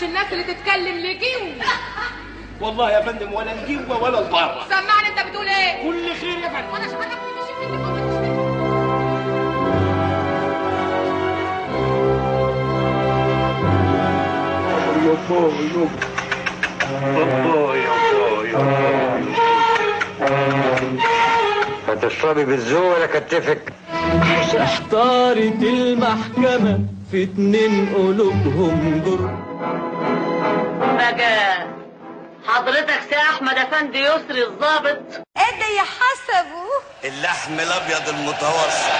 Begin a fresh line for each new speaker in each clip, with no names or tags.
الناس اللي تتكلم لجيوه.
والله يا فندم ولا الجيوه ولا البره.
سمعني انت بتقول ايه؟
كل خير يا فندم.
وانا شغالك مش اللي
هتشربي بالذوق ولا كتفك؟
احتارت المحكمة في 2 قلوبهم جر.
بقى حضرتك سي احمد افندي يسري الضابط
ادي حسبه
اللحم الابيض المتوسط.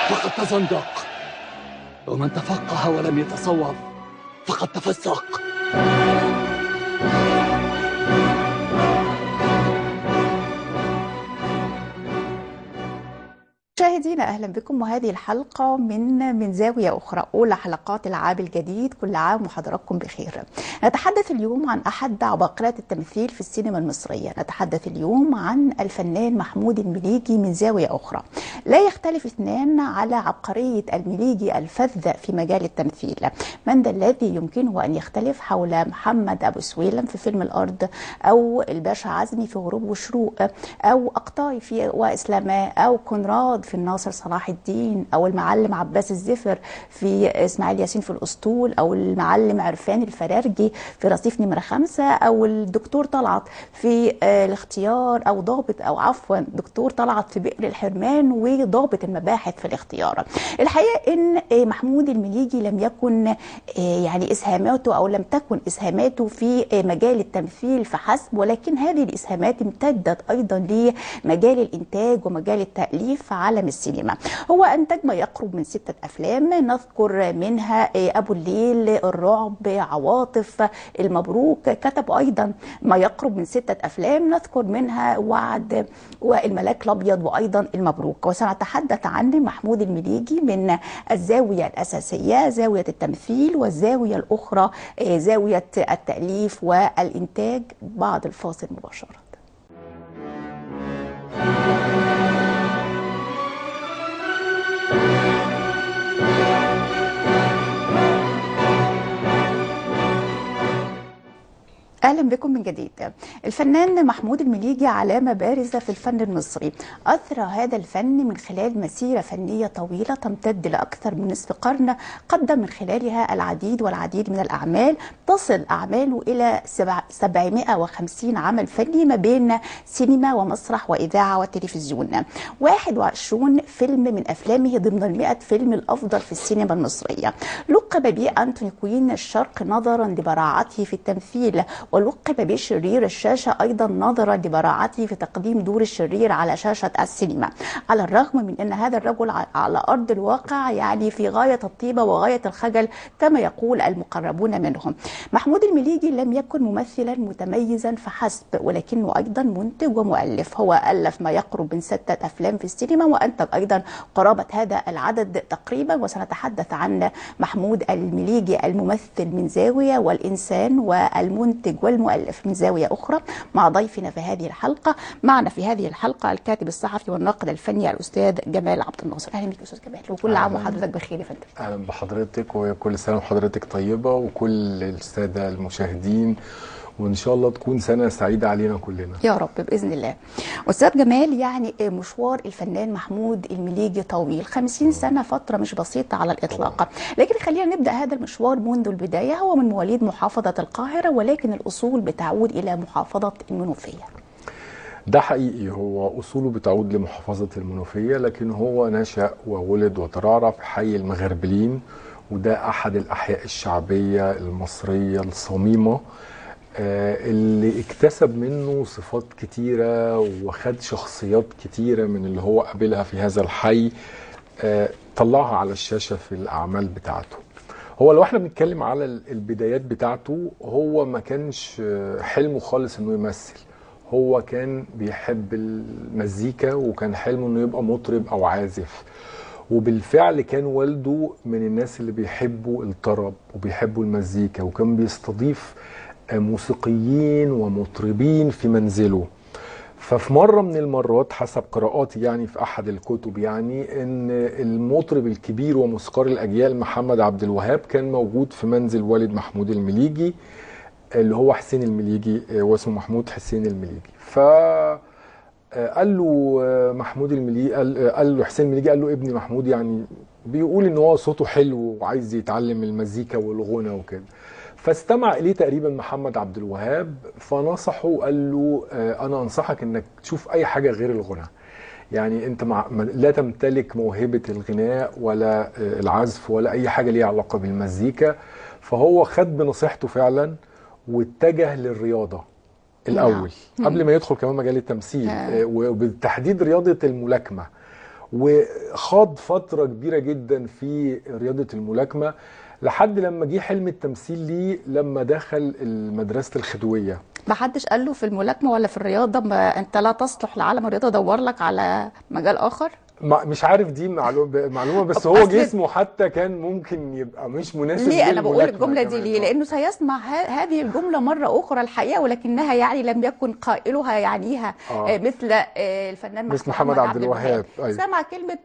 فقد تزندق، ومن تفقه ولم يتصوف فقد تفسق.
مشاهدينا اهلا بكم، وهذه الحلقه من زاويه اخرى، اولى حلقات العام الجديد. كل عام وحضراتكم بخير. نتحدث اليوم عن احد عباقرة التمثيل في السينما المصريه، نتحدث اليوم عن الفنان محمود المليجي من زاويه اخرى. لا يختلف اثنان على عبقريه المليجي الفذ في مجال التمثيل. من ذا الذي يمكنه ان يختلف حول محمد ابو سويلم في فيلم الارض، او الباشا عزمي في غروب وشروق، او اقطاي في واسلاماه، او كونراد في الناصر صلاح الدين، او المعلم عباس الزفر في اسماعيل ياسين في الاسطول، او المعلم عرفان الفرارجي في رصيف نمرة 5، او الدكتور طلعت في الاختيار، او ضابط او عفوا دكتور طلعت في بئر الحرمان، وضابط المباحث في الاختيار. الحقيقه ان محمود المليجي لم يكن يعني اسهاماته، او لم تكن اسهاماته في مجال التمثيل فحسب، ولكن هذه الاسهامات امتدت ايضا لمجال الانتاج ومجال التاليف على السينما. هو انتج ما يقرب من 6 افلام، نذكر منها ابو الليل، الرعب، عواطف، المبروك. كتب ايضا ما يقرب من 6 افلام، نذكر منها وعد والملاك الابيض، وايضا المبروك. وسنتحدث عن محمود المليجي من الزاويه الاساسيه، زاويه التمثيل، والزاويه الاخرى زاويه التاليف والانتاج بعد الفاصل مباشره. اهلا بكم من جديد. الفنان محمود المليجي علامه بارزه في الفن المصري، اثرى هذا الفن من خلال مسيره فنيه طويله تمتد لاكثر من نصف قرن، قدم من خلالها العديد والعديد من الاعمال، تصل اعماله الى 750 عمل فني ما بين سينما ومسرح واذاعه وتلفزيون. 21 فيلم من افلامه ضمن 100 فيلم الافضل في السينما المصريه. لقب به أنتوني كوين الشرق نظرا لبراعته في التمثيل، ولقب بشرير الشاشة أيضا نظرا لبراعته في تقديم دور الشرير على شاشة السينما، على الرغم من أن هذا الرجل على أرض الواقع يعني في غاية الطيبة وغاية الخجل كما يقول المقربون منهم. محمود المليجي لم يكن ممثلا متميزا فحسب، ولكنه أيضا منتج ومؤلف. هو ألف ما يقرب من 6 أفلام في السينما، وأنتج أيضا قرابة هذا العدد تقريبا. وسنتحدث عن محمود المليجي الممثل من زاوية، والإنسان والمنتج والمؤلف من زاوية أخرى، مع ضيفنا في هذه الحلقة. معنا في هذه الحلقة الكاتب الصحفي والناقد الفني الأستاذ جمال عبد الناصر. أهلا بك أستاذ جمال، وكل عام وحضرتك بخير يا فندم.
أهلا بحضرتك، وكل سنة وحضرتك طيبة، وكل السادة المشاهدين، وإن شاء الله تكون سنة سعيدة علينا كلنا
يا رب بإذن الله. أستاذ جمال، يعني مشوار الفنان محمود المليجي طويل، 50 سنة، فترة مش بسيطة على الإطلاق. لكن خلينا نبدأ هذا المشوار منذ البداية. هو من مواليد محافظة القاهرة، ولكن الأصول بتعود إلى محافظة المنوفية.
ده حقيقي، هو أصوله بتعود لمحافظة المنوفية، لكن هو نشأ وولد وترعرع في حي المغربلين، وده أحد الأحياء الشعبية المصرية الصميمة اللي اكتسب منه صفات كتيرة وخد شخصيات كتيرة من اللي هو قابلها في هذا الحي، طلعها على الشاشة في الأعمال بتاعته. هو لو احنا بنتكلم على البدايات بتاعته، هو ما كانش حلمه خالص انه يمثل، هو كان بيحب المزيكا، وكان حلمه انه يبقى مطرب او عازف. وبالفعل كان والده من الناس اللي بيحبوا الطرب وبيحبوا المزيكا، وكان بيستضيف موسيقيين ومطربين في منزله. ففي مرة من المرات حسب قراءاتي يعني في أحد الكتب يعني إن المطرب الكبير وموسيقار الأجيال محمد عبد الوهاب كان موجود في منزل والد محمود المليجي اللي هو حسين المليجي، واسمه محمود حسين المليجي. قال له محمود المليجي، قال له حسين المليجي، قال له ابني محمود يعني بيقول إن هو صوته حلو وعايز يتعلم المزيكا والغنى وكده. فاستمع إليه تقريبا محمد عبد الوهاب فنصحه وقال له أنا أنصحك إنك تشوف أي حاجة غير الغنى. يعني أنت لا تمتلك موهبة الغناء ولا العزف ولا أي حاجة ليها علاقة بالمزيكا. فهو خد بنصيحته فعلا واتجه للرياضة الأول قبل ما يدخل كمان مجال التمثيل، وبالتحديد رياضة الملاكمة. وخاض فترة كبيرة جدا في رياضة الملاكمة لحد لما جه حلم التمثيل ليه لما دخل مدرسة الخديوية.
ما حدش قال له في الملاكمة ولا في الرياضة ما انت لا تصلح لعالم الرياضة، دور لك على مجال آخر؟
مش عارف دي معلومة بس هو جسمه حتى كان ممكن يبقى مش مناسب
ليه أنا بقول الجملة دي ليه؟ لأنه سيسمع هذه الجملة مرة أخرى الحقيقة، ولكنها يعني لم يكن قائلها يعنيها مثل الفنان
محمد عبد الوهاب.
سمع كلمة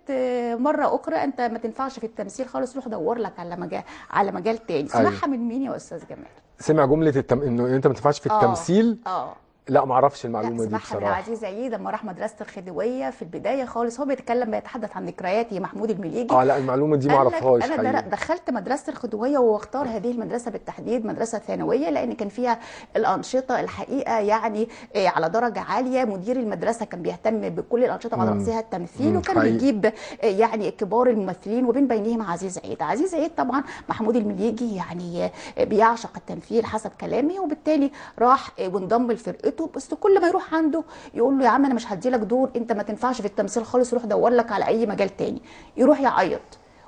مرة أخرى أنت ما تنفعش في التمثيل خالص، روح دور لك على مجال تاني. سمعها من مين يا أستاذ جمال؟
سمع جملة إنه أنت ما تنفعش في التمثيل؟ لا ما اعرفش المعلومه دي بصراحه.
عزيز عيد لما راح مدرسه الخديويه في البدايه خالص هو بيتحدث عن ذكرياته محمود المليجي.
لا المعلومه دي ما اعرفهاش.
انا دخلت مدرسه الخديويه واختار هذه المدرسه بالتحديد مدرسه ثانويه لان كان فيها الانشطه الحقيقه يعني على درجه عاليه. مدير المدرسه كان بيهتم بكل الانشطه وعلى راسها التمثيل، وكان بيجيب يعني كبار الممثلين وبين بينهم عزيز عيد. عزيز عيد طبعا محمود المليجي يعني بيعشق التمثيل حسب كلامي، وبالتالي راح وانضم لفرقته. بس كل ما يروح عنده يقول له يا عم انا مش هدي لك دور، انت ما تنفعش في التمثيل خالص، روح دور لك على اي مجال تاني. يروح يعيط.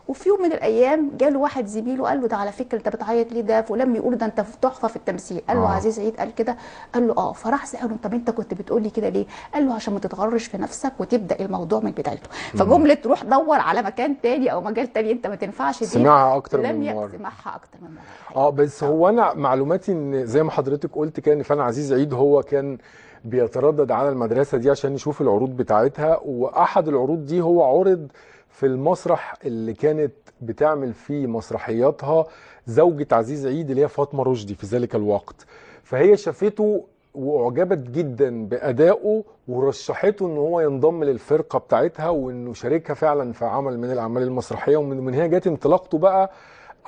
وفي يوم من الايام جاله واحد زميله قال له ده على فكره انت بتعيط ليه، ده فلان بيقول ده انت تحفه في التمثيل. قال له عزيز عيد قال كده؟ قال له فراح ساله طب انت كنت بتقول لي كده ليه؟ قال له عشان ما تتغرش في نفسك وتبدا الموضوع من بدايته. فجمله روح دور على مكان تاني او مجال تاني انت ما تنفعش دي
سمعها اكتر من مره.
سمعها اكتر من مره
بس هو انا معلوماتي ان زي ما حضرتك قلت كان فعلا عزيز عيد هو كان بيتردد على المدرسة دي عشان يشوف العروض بتاعتها، وأحد العروض دي هو عرض في المسرح اللي كانت بتعمل فيه مسرحياتها زوجة عزيز عيد اللي هي فاطمة رشدي في ذلك الوقت. فهي شافته واعجبت جدا بأدائه ورشحته ان هو ينضم للفرقة بتاعتها وانه شاركها فعلا في عمل من الأعمال المسرحية. ومن هنا جت انطلاقته بقى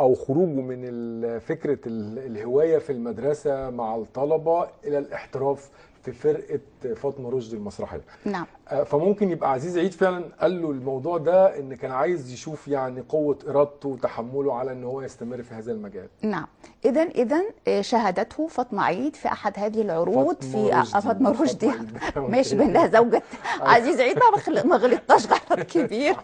او خروجه من فكرة الهواية في المدرسة مع الطلبة الى الاحتراف في فرقة فاطمة رشدي المسرحية.
نعم.
فممكن يبقى عزيز عيد فعلا قال له الموضوع ده ان كان عايز يشوف يعني قوة ارادته وتحمله على ان هو يستمر في هذا المجال.
نعم. اذا شاهدته فاطمة عيد في احد هذه العروض في فاطمة رشدي ماشي بانها زوجة عزيز عيد ما غلطناش غلط كبير.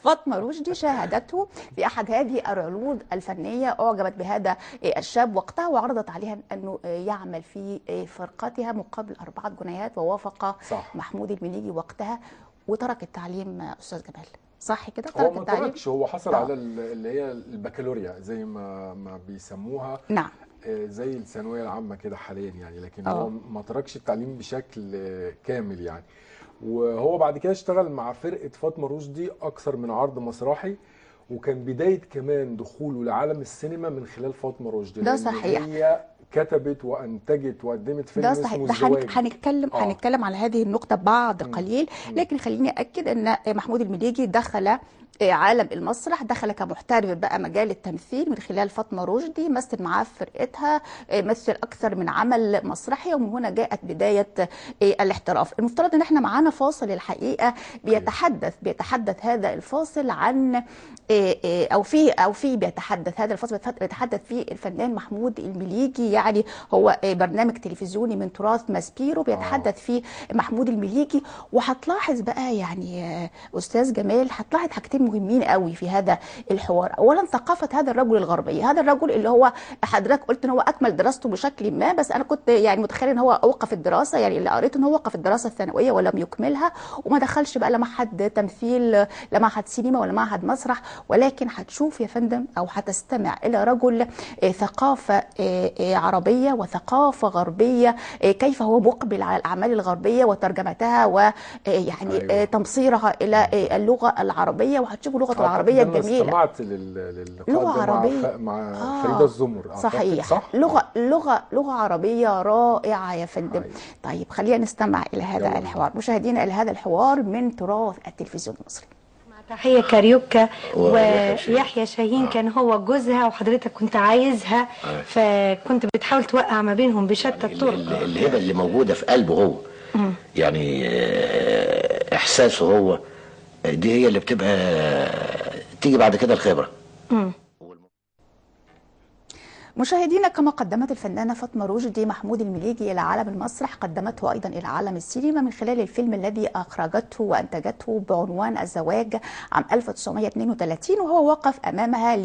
فاطمة رشدي شاهدته في احد هذه العروض الفنية، اعجبت بهذا الشاب وقتها وعرضت عليها انه يعمل في فرقتها مقابل 4 جنيهات، ووافق محمود المليجي وقتها وترك التعليم. استاذ جمال صح كده؟
هو ما تركش، هو حصل على اللي هي البكالوريا زي ما بيسموها.
نعم.
زي الثانويه العامه كده حاليا يعني، لكن هو ما تركش التعليم بشكل كامل يعني. وهو بعد كده اشتغل مع فرقه فاطمه رشدي اكثر من عرض مسرحي، وكان بدايه كمان دخوله لعالم السينما من خلال فاطمه رشدي.
ده صحيح.
هي كتبت وانتجت وقدمت فيلم اسمه الزواج.
هنتكلم على هذه النقطه بعد قليل، لكن خليني اكد ان محمود المليجي دخل عالم المسرح، دخل كمحترف بقى مجال التمثيل من خلال فاطمه رشدي، مثل معاه في فرقتها، مثل اكثر من عمل مسرحي، ومن هنا جاءت بدايه الاحتراف. المفترض ان احنا معانا فاصل الحقيقه بيتحدث هذا الفاصل عن بيتحدث هذا الفاصل بيتحدث فيه الفنان محمود المليجي، يعني هو برنامج تلفزيوني من تراث ماسبيرو بيتحدث فيه محمود المليجي. وهتلاحظ بقى يعني استاذ جمال، هتلاحظ حاجتين مهمين قوي في هذا الحوار. اولا ثقافه هذا الرجل الغربي، هذا الرجل اللي هو حضرتك قلت ان هو اكمل دراسته بشكل ما، بس انا كنت يعني متخيل ان هو اوقف الدراسه، يعني اللي قريته ان هو وقف الدراسه الثانويه ولم يكملها، وما دخلش بقى لا معهد تمثيل لا معهد سينما ولا معهد مسرح، ولكن هتشوف يا فندم او هتستمع الى رجل ثقافه عربية وثقافة غربية، كيف هو مقبل على الأعمال الغربية وترجمتها ويعني تمصيرها إلى اللغة العربية، وهتشوفوا لغة العربية الجميلة.
استمعت للقاء
لغة عربية
مع فريدة الزمر.
صحيح،
صح؟
لغة عربية رائعة يا فندم. طيب خلينا نستمع إلى هذا الحوار، مشاهدينا، إلى هذا الحوار من تراث التلفزيون المصري.
تحية كاريوكا ويحيى شاهين كان هو جوزها وحضرتك كنت عايزها، فكنت بتحاول توقع ما بينهم بشتى الطرق.
الهبة اللي موجودة في قلبه هو، يعني إحساسه هو، دي هي اللي بتبقى تيجي بعد كده الخبرة.
مشاهدينا، كما قدمت الفنانة فاطمة رشدي محمود المليجي إلى عالم المسرح، قدمته أيضا إلى عالم السينما من خلال الفيلم الذي أخرجته وأنتجته بعنوان الزواج عام 1932، وهو وقف أمامها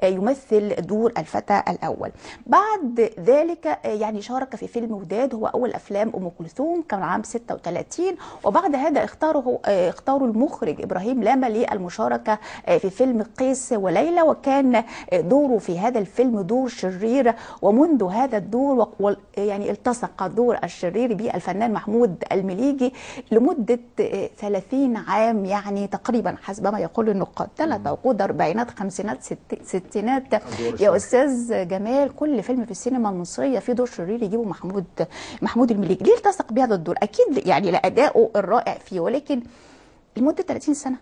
ليمثل دور الفتى الأول. بعد ذلك يعني شارك في فيلم وداد، هو أول أفلام أم كلثوم، كان عام 36، وبعد هذا اختاروا المخرج إبراهيم لاما للمشاركة في فيلم قيس وليلى، وكان دوره في هذا الفيلم دور شرير، ومنذ هذا الدور يعني التصق دور الشرير بالفنان محمود المليجي لمدة 30 عام، يعني تقريبا حسب ما يقول النقاد 3 عقود، أربعينات، خمسينات، ستينات. يا أستاذ جمال، كل فيلم في السينما المصرية فيه دور شرير يجيبه محمود المليجي. ليه التصق بهذا الدور؟ أكيد يعني لأدائه الرائع فيه، ولكن لمدة 30 سنة.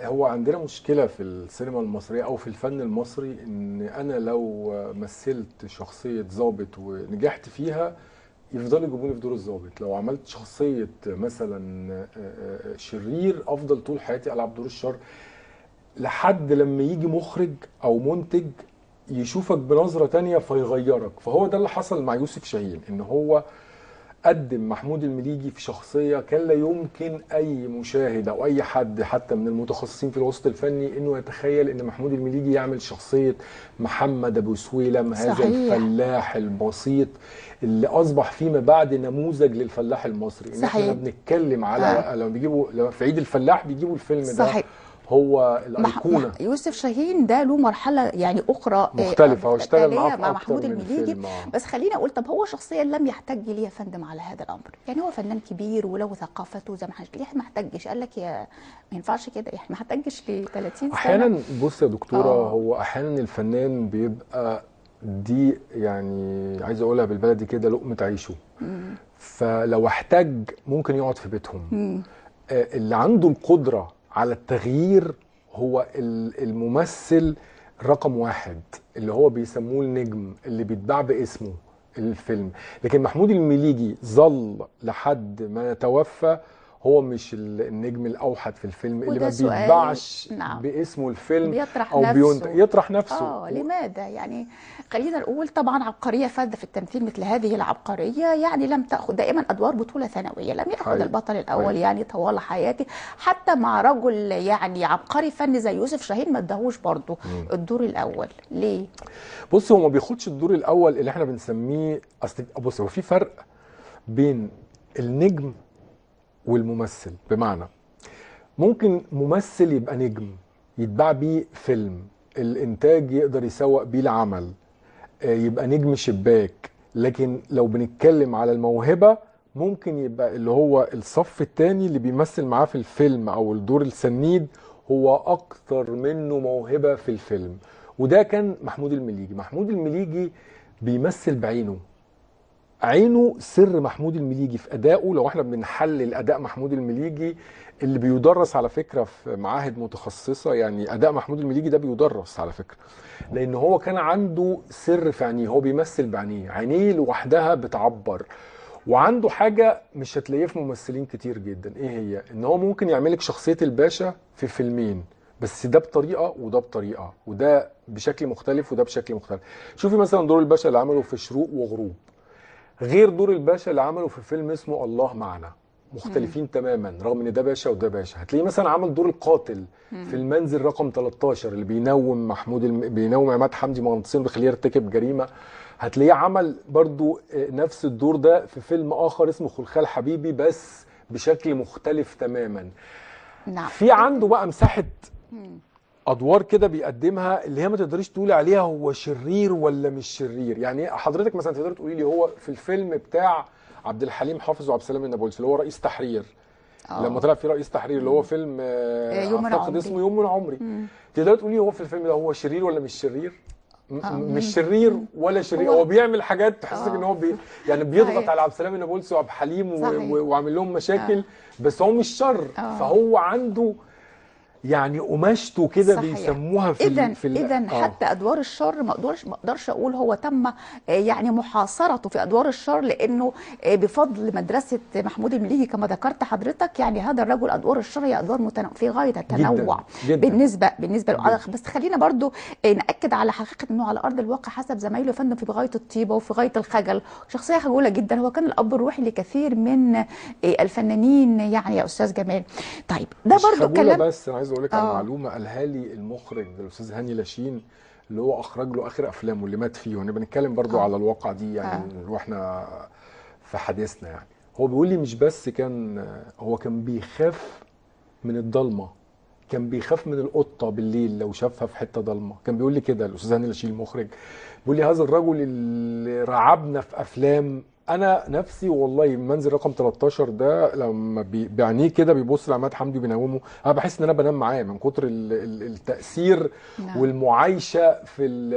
هو عندنا مشكلة في السينما المصرية أو في الفن المصري، إن أنا لو مثلت شخصية ضابط ونجحت فيها يفضلوا يجيبوني في دور الضابط، لو عملت شخصية مثلا شرير أفضل طول حياتي ألعب دور الشر، لحد لما يجي مخرج أو منتج يشوفك بنظرة تانية فيغيرك. فهو ده اللي حصل مع يوسف شاهين، إن هو قدم محمود المليجي في شخصية كان لا يمكن أي مشاهد أو أي حد حتى من المتخصصين في الوسط الفني إنه يتخيل إن محمود المليجي يعمل شخصية محمد أبو سويلم، هذا الفلاح البسيط اللي أصبح فيما بعد نموذج للفلاح المصري. إن احنا بنتكلم على لما بيجيبوا في عيد الفلاح بيجيبوا الفيلم ده هو الأيقونة.
يوسف شاهين ده له مرحلة يعني أخرى
مختلفة، هو اشتغل معاه
مع محمود المليجي. بس خليني أقول، طب هو شخصيا لم يحتج ليه يا فندم على هذا الأمر؟ يعني هو فنان كبير وله ثقافته زي ما حضرتك، ليه ما احتجش؟ قال لك ما ينفعش كده، يعني ما احتجش ل 30 سنة.
أحيانا بص يا دكتورة، هو أحيانا الفنان بيبقى دي يعني عايز أقولها بالبلدي كده لقمة عيشه، فلو احتج ممكن يقعد في بيتهم. اللي عنده القدرة على التغيير هو الممثل رقم 1 اللي هو بيسموه النجم اللي بيتباع باسمه الفيلم. لكن محمود المليجي ظل لحد ما توفى هو مش النجم الأوحد في الفيلم اللي ما بيتباعش باسمه الفيلم
أو
يطرح نفسه.
لماذا؟ يعني خلينا نقول طبعا عبقرية فذة في التمثيل مثل هذه العبقرية، يعني لم تأخذ دائما أدوار بطولة ثانوية، لم يأخذ البطل الأول يعني طوال حياته، حتى مع رجل يعني عبقري فني زي يوسف شاهين ما اداهوش برضه الدور الأول. ليه؟
بص، هو ما بياخدش الدور الأول اللي احنا بنسميه، أصل بص هو في فرق بين النجم والممثل. بمعنى ممكن ممثل يبقى نجم يتباع بيه فيلم، الانتاج يقدر يسوق بيه العمل، يبقى نجم شباك. لكن لو بنتكلم على الموهبة ممكن يبقى اللي هو الصف الثاني اللي بيمثل معاه في الفيلم او الدور السنيد هو اكتر منه موهبة في الفيلم. وده كان محمود المليجي. محمود المليجي بيمثل بعينه، عينه سر محمود المليجي في أدائه. لو احنا بنحلل أداء محمود المليجي اللي بيدرس على فكرة في معاهد متخصصة، يعني أداء محمود المليجي ده بيدرس على فكرة، لأن هو كان عنده سر في عينيه، هو بيمثل بعينيه، عينيه لوحدها بتعبر. وعنده حاجة مش هتلاقيها في ممثلين كتير جدا، ايه هي؟ ان هو ممكن يعملك شخصية الباشا في فيلمين، بس ده بطريقة وده بطريقة، وده بشكل مختلف وده بشكل مختلف. شوفي مثلا دور الباشا اللي عمله في شروق وغروب غير دور الباشا اللي عمله في فيلم اسمه الله معنا، مختلفين تماما، رغم ان ده باشا وده باشا. هتلاقيه مثلا عمل دور القاتل في المنزل رقم 13 اللي بينوم بينوم عماد حمدي مغناطيسين وبيخليه يرتكب جريمه. هتلاقيه عمل برضو نفس الدور ده في فيلم اخر اسمه خلخال حبيبي بس بشكل مختلف تماما.
نعم.
في عنده بقى مساحه ادوار كده بيقدمها اللي هي ما تقدريش تقولي عليها هو شرير ولا مش شرير. يعني حضرتك مثلا تقدري تقولي لي هو في الفيلم بتاع عبد الحليم حافظ وعبد السلام النابلسي اللي هو رئيس تحرير، لما طلع فيه رئيس تحرير اللي هو فيلم اعتقد اسمه يوم من عمري، تقدري تقولي هو في الفيلم ده هو شرير ولا مش شرير؟ مش شرير ولا شرير، هو بيعمل حاجات تحسسك ان هو يعني بيضغط على عبد السلام النابلسي وعبد الحليم وعامل لهم مشاكل، بس هو مش شر. فهو عنده يعني قماشته كده بيسموها في
اذا حتى ادوار الشر ما اقدرش اقول هو تم يعني محاصرته في ادوار الشر، لانه بفضل مدرسه محمود المليجي كما ذكرت حضرتك، يعني هذا الرجل ادوار الشر هي ادوار في غايه التنوع جداً بالنسبه له. بس خلينا برضو ناكد على حقيقه انه على ارض الواقع حسب زمايله يا فندم في غايه الطيبه وفي غايه الخجل، شخصيه خجوله جدا. هو كان الاب الروحي لكثير من الفنانين يعني يا استاذ جمال. طيب ده برضو كلام، بس
انا عايز اقول لك على معلومه قالها لي المخرج الاستاذ هاني لاشين اللي هو اخرج له اخر افلامه اللي مات فيه، وانا بنتكلم برضو على الواقع دي يعني واحنا في حديثنا. يعني هو بيقول لي مش بس هو كان بيخاف من الضلمه، كان بيخاف من القطه بالليل لو شافها في حته ضلمه. كان بيقول لي كده الاستاذ هاني لاشين المخرج، بيقول لي هذا الرجل اللي رعبنا في افلام. انا نفسي والله منزل رقم 13 ده لما بعينيه كده بيبص لعماد حمدي بينومه، انا بحس ان انا بنام معاه من كتر التاثير والمعايشه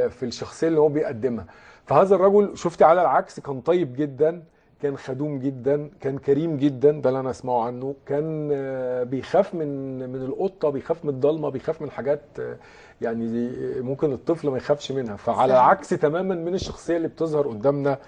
في الشخصيه اللي هو بيقدمها. فهذا الرجل شفتي على العكس كان طيب جدا، كان خدوم جدا، كان كريم جدا، ده اللي انا اسمعه عنه. كان بيخاف من القطه، بيخاف من الضلمه، بيخاف من حاجات يعني ممكن الطفل ما يخافش منها. فعلى العكس تماما من الشخصيه اللي بتظهر قدامنا.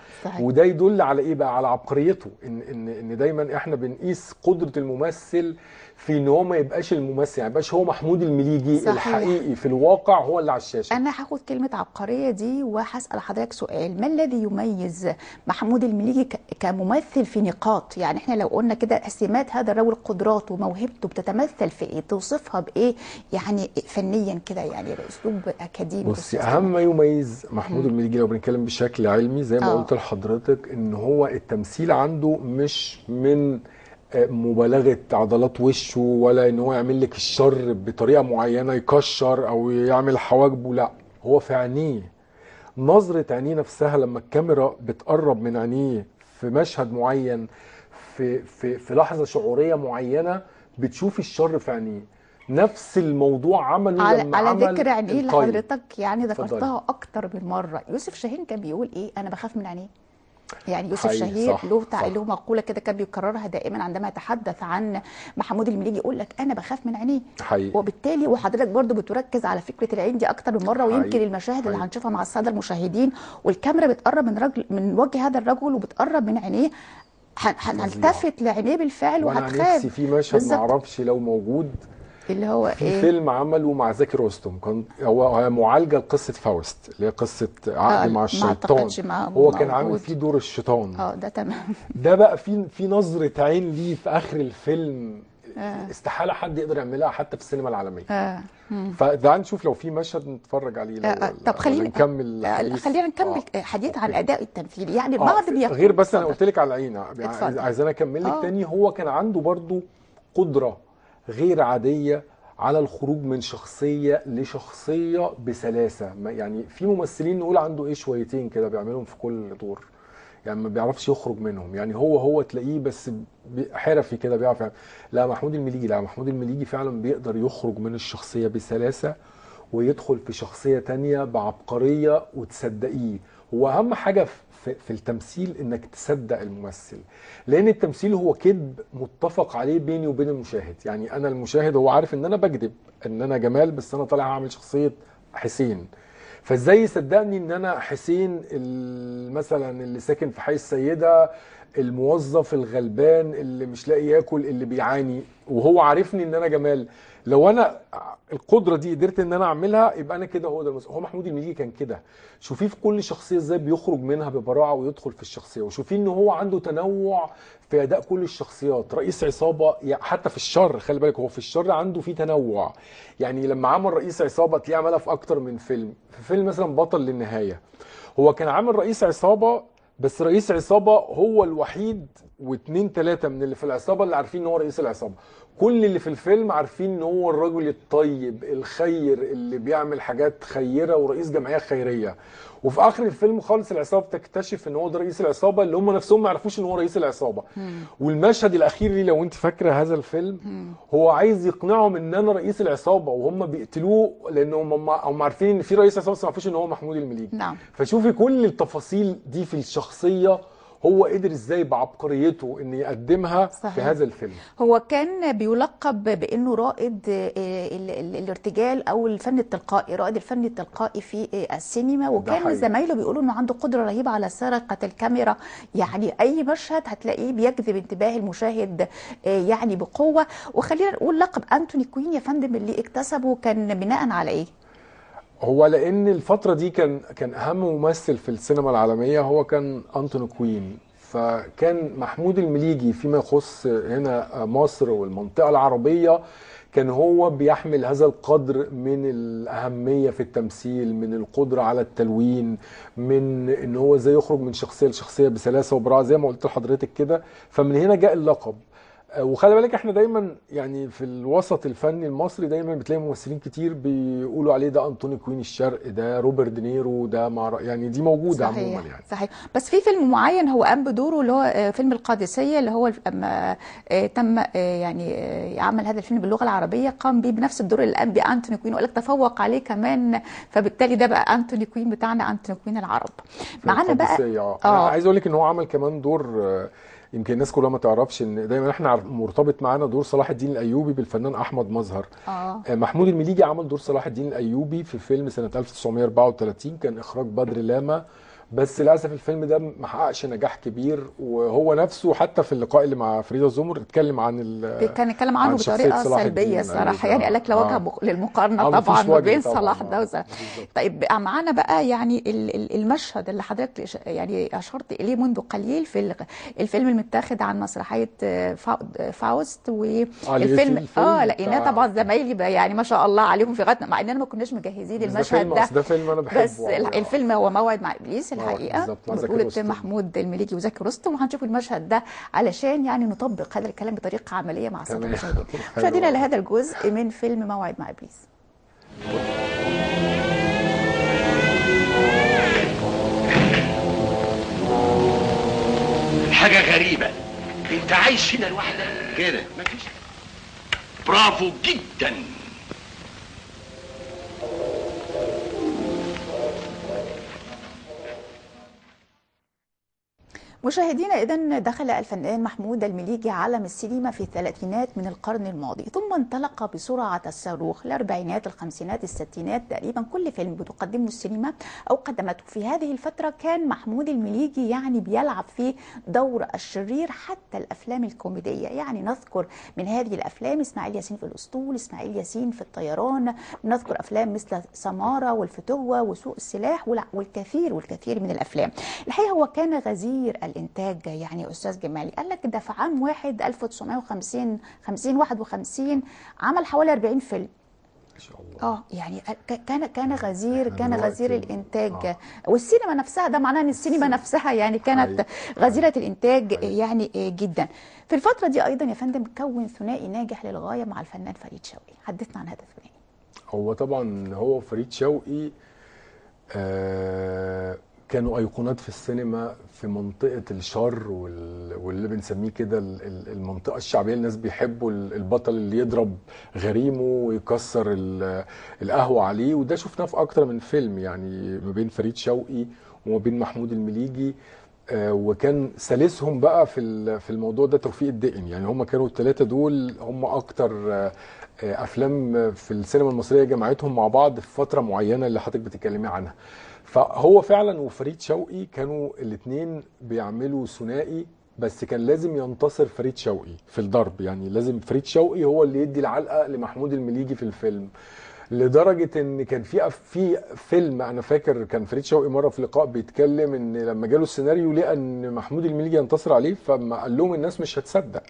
وده يدل على ايه بقى؟ على عبقريته، ان دايما احنا بنقيس قدره الممثل في ان هو ما يبقاش الممثل، يعني ما يبقاش هو محمود المليجي الحقيقي في الواقع هو اللي على الشاشه.
انا هاخد كلمه عبقريه دي وهسال حضرتك سؤال، ما الذي يميز محمود المليجي كممثل في نقاط؟ يعني احنا لو قلنا كده سمات هذا الرجل، قدراته وموهبته بتتمثل في ايه؟ توصفها بايه يعني فنيا كده، يعني باسلوب اكاديمي؟
بصي، اهم ما يميز محمود المليجي لو بنتكلم بشكل علمي زي ما قلت لحضرتك، ان هو التمثيل عنده مش من مبالغه عضلات وشه، ولا ان هو يعمل لك الشر بطريقه معينه يكشر او يعمل حواجبه، لا، هو في عينيه، نظره عينيه نفسها لما الكاميرا بتقرب من عينيه في مشهد معين، في لحظه شعوريه معينه، بتشوفي الشر في عينيه. نفس الموضوع عمله
على ذكر عينيه اللي حضرتك يعني ذكرتها اكتر من مره، يوسف شاهين كان بيقول ايه؟ انا بخاف من عينيه. يعني يوسف شاهين له مقوله كده كان بيكررها دائما عندما يتحدث عن محمود المليجي، يقول لك انا بخاف من عينيه. وبالتالي وحضرتك برضو بتركز على فكره العين دي اكتر من مره، ويمكن المشاهد اللي هنشوفها مع الساده المشاهدين والكاميرا بتقرب من وجه هذا الرجل وبتقرب من عينيه، هنلتفت لعينيه بالفعل وهتخاف.
وانا نفسي في مشهد ما اعرفش لو موجود،
اللي هو
في فيلم عمله مع زكي رستم، كان هو معالجه لقصه فاوست اللي هي قصه عقد مع الشيطان، هو كان عامل فيه دور الشيطان.
ده تمام.
ده بقى في نظره عين ليه في اخر الفيلم استحاله حد يقدر يعملها حتى في السينما العالميه. فده نشوف لو في مشهد نتفرج عليه.
طب خلينا
نكمل
حديث عن الاداء التمثيلي. يعني البعض
غير بس انا قلت لك على العين، عايزانا اكمل لك تاني. هو كان عنده برضو قدره غير عادية على الخروج من شخصية لشخصية بسلاسة. يعني في ممثلين نقول عنده ايه شويتين كده بيعملهم في كل دور، يعني ما بيعرفش يخرج منهم، يعني هو تلاقيه بس حرفي كده بيعرف يعني. لا، محمود المليجي فعلا بيقدر يخرج من الشخصية بسلاسة ويدخل في شخصية تانية بعبقرية وتصدقيه. هو اهم حاجة في التمثيل انك تصدق الممثل، لان التمثيل هو كذب متفق عليه بيني وبين المشاهد. يعني انا المشاهد هو عارف ان انا بكذب، ان انا جمال بس انا طالع اعمل شخصية حسين، فازاي يصدقني ان انا حسين مثلا اللي ساكن في حي السيدة، الموظف الغلبان اللي مش لاقي ياكل، اللي بيعاني، وهو عارفني ان انا جمال. لو انا القدره دي قدرت ان انا اعملها يبقى انا كده هو ده هو محمود المليجي كان كده. شوفيه في كل شخصيه ازاي بيخرج منها ببراعه ويدخل في الشخصيه، وشوفيه ان هو عنده تنوع في اداء كل الشخصيات. رئيس عصابه حتى في الشر، خلي بالك هو في الشر عنده فيه تنوع. يعني لما عمل رئيس عصابه تلاقيه عملها في اكتر من فيلم. في فيلم مثلا بطل للنهايه هو كان عامل رئيس عصابه بس رئيس عصابه هو الوحيد واثنين ثلاثه من اللي في العصابه اللي عارفين ان هو رئيس العصابه. كل اللي في الفيلم عارفين ان هو الرجل الطيب الخير اللي بيعمل حاجات خيره ورئيس جمعيه خيريه. وفي اخر الفيلم خالص العصابه تكتشف ان هو ده رئيس العصابه اللي هم نفسهم ما يعرفوش ان هو رئيس العصابه. والمشهد الاخير ليه لو انت فاكره هذا الفيلم، هو عايز يقنعهم ان انا رئيس العصابه وهم بيقتلوه لانهم هم عارفين ان في رئيس عصابه بس ما يعرفوش ان هو محمود المليجي.
نعم.
فشوفي كل التفاصيل دي في الشخصيه هو قدر ازاي بعبقريته ان يقدمها صحيح. في هذا الفيلم.
هو كان بيلقب بانه رائد الارتجال او الفن التلقائي، رائد الفن التلقائي في السينما، وكان زمايله بيقولوا انه عنده قدره رهيبه على سرقه الكاميرا، يعني اي مشهد هتلاقيه بيجذب انتباه المشاهد يعني بقوه. وخلينا نقول لقب انتوني كوين يا فندم اللي اكتسبه كان بناء على ايه؟
هو لان الفتره دي كان اهم ممثل في السينما العالميه هو كان انتوني كوين، فكان محمود المليجي فيما يخص هنا مصر والمنطقه العربيه كان هو بيحمل هذا القدر من الاهميه في التمثيل، من القدره على التلوين، من ان هو ازاي يخرج من شخصيه لشخصيه بسلاسه وبراعه زي ما قلت لحضرتك كده. فمن هنا جاء اللقب. وخلي بالك احنا دايما يعني في الوسط الفني المصري دايما بتلاقي ممثلين كتير بيقولوا عليه ده انطوني كوين الشرق، ده روبرت دينيرو، ده يعني دي موجوده
صحيح
عموما يعني.
صحيح. بس في فيلم معين هو قام بدوره اللي هو فيلم القادسيه، اللي هو لما تم يعني عمل هذا الفيلم باللغه العربيه قام بيه بنفس الدور اللي قام بيه انتوني كوين، وقال لك تفوق عليه كمان، فبالتالي ده بقى انتوني كوين بتاعنا، انتوني كوين العرب. معانا بقى
عايز اقول لك ان هو عمل كمان دور يمكن الناس كلها ما تعرفش ان دايما احنا مرتبط معانا دور صلاح الدين الايوبي بالفنان احمد مظهر. محمود المليجي عمل دور صلاح الدين الايوبي في فيلم سنه 1934 كان اخراج بدر لاما، بس للاسف الفيلم ده ما حققش نجاح كبير. وهو نفسه حتى في اللقاء اللي مع فريده الزمر اتكلم
كان اتكلم عنه بطريقه سلبيه الصراحه، يعني قال لك لا وجه للمقارنه طبعا ما بين صلاح ده وصلاح. طيب معانا بقى يعني المشهد اللي حضرتك يعني اشرت اليه منذ قليل في الفيلم المتاخد عن مسرحيه فاوست، والفيلم لقيناه طبعا زمايلي يعني ما شاء الله عليهم في غايه، مع اننا ما كناش مجهزين المشهد
ده فيلم انا بحبه،
بس الفيلم هو موعد مع ابليس الحقيقه بطولة محمود المليجي وزكي رستم، وهنشوف المشهد ده علشان يعني نطبق هذا الكلام بطريقه عمليه مع الساده المشاهدين. مشاهدينا لهذا الجزء من فيلم موعد مع ابليس.
حاجه غريبه، انت عايش هنا لوحدك
كده؟
مفيش. برافو جدا.
مشاهدينا إذن دخل الفنان محمود المليجي عالم السينما في الثلاثينات من القرن الماضي، ثم انطلق بسرعة الصاروخ الأربعينات الخمسينات الستينات. تقريبا كل فيلم بتقدمه السينما أو قدمته في هذه الفترة كان محمود المليجي يعني بيلعب فيه دور الشرير، حتى الأفلام الكوميدية. يعني نذكر من هذه الأفلام إسماعيل ياسين في الأسطول، إسماعيل ياسين في الطيران، نذكر أفلام مثل سمارة والفتوة وسوق السلاح والكثير من الأفلام. الحقيقة هو كان غزير الانتاج يعني استاذ جمالي، قال لك ده في عام 1951 عمل حوالي 40 فيلم
ما شاء الله.
يعني كان غزير الانتاج. والسينما نفسها ده معناه ان السينما نفسها يعني كانت غزيره الانتاج يعني جدا. في الفتره دي ايضا يا فندم كون ثنائي ناجح للغايه مع الفنان فريد شوقي، حدثنا عن هذا الثنائي.
هو طبعا هو فريد شوقي كانوا ايقونات في السينما في منطقه الشر واللي بنسميه كده المنطقه الشعبيه. الناس بيحبوا البطل اللي يضرب غريمه ويكسر القهوه عليه، وده شفناه في اكتر من فيلم يعني ما بين فريد شوقي وما بين محمود المليجي. وكان ثالثهم بقى في الموضوع ده توفيق الدقن. يعني هم كانوا الثلاثه دول هم اكتر افلام في السينما المصريه جمعتهم مع بعض في فتره معينه اللي حضرتك بتتكلمي عنها. فهو فعلا وفريد شوقي كانوا الاثنين بيعملوا ثنائي، بس كان لازم ينتصر فريد شوقي في الضرب. يعني لازم فريد شوقي هو اللي يدي العلقه لمحمود المليجي في الفيلم، لدرجه ان كان في فيلم انا فاكر كان فريد شوقي مره في لقاء بيتكلم ان لما جاله السيناريو لقى ان محمود المليجي ينتصر عليه، فما قال لهم الناس مش هتصدق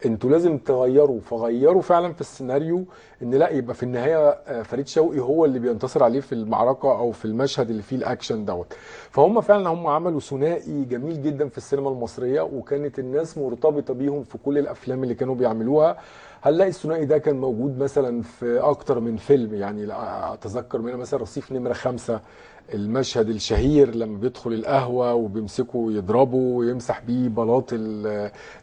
انتوا لازم تغيروا، فغيروا فعلا في السيناريو ان لا يبقى في النهايه فريد شوقي هو اللي بينتصر عليه في المعركه او في المشهد اللي فيه الاكشن دوت. فهم فعلا هم عملوا ثنائي جميل جدا في السينما المصريه، وكانت الناس مرتبطه بيهم في كل الافلام اللي كانوا بيعملوها. هنلاقي الثنائي ده كان موجود مثلا في اكتر من فيلم، يعني اتذكر منها مثلا رصيف نمره 5، المشهد الشهير لما بيدخل القهوه وبيمسكه يضربه ويمسح بيه بلاط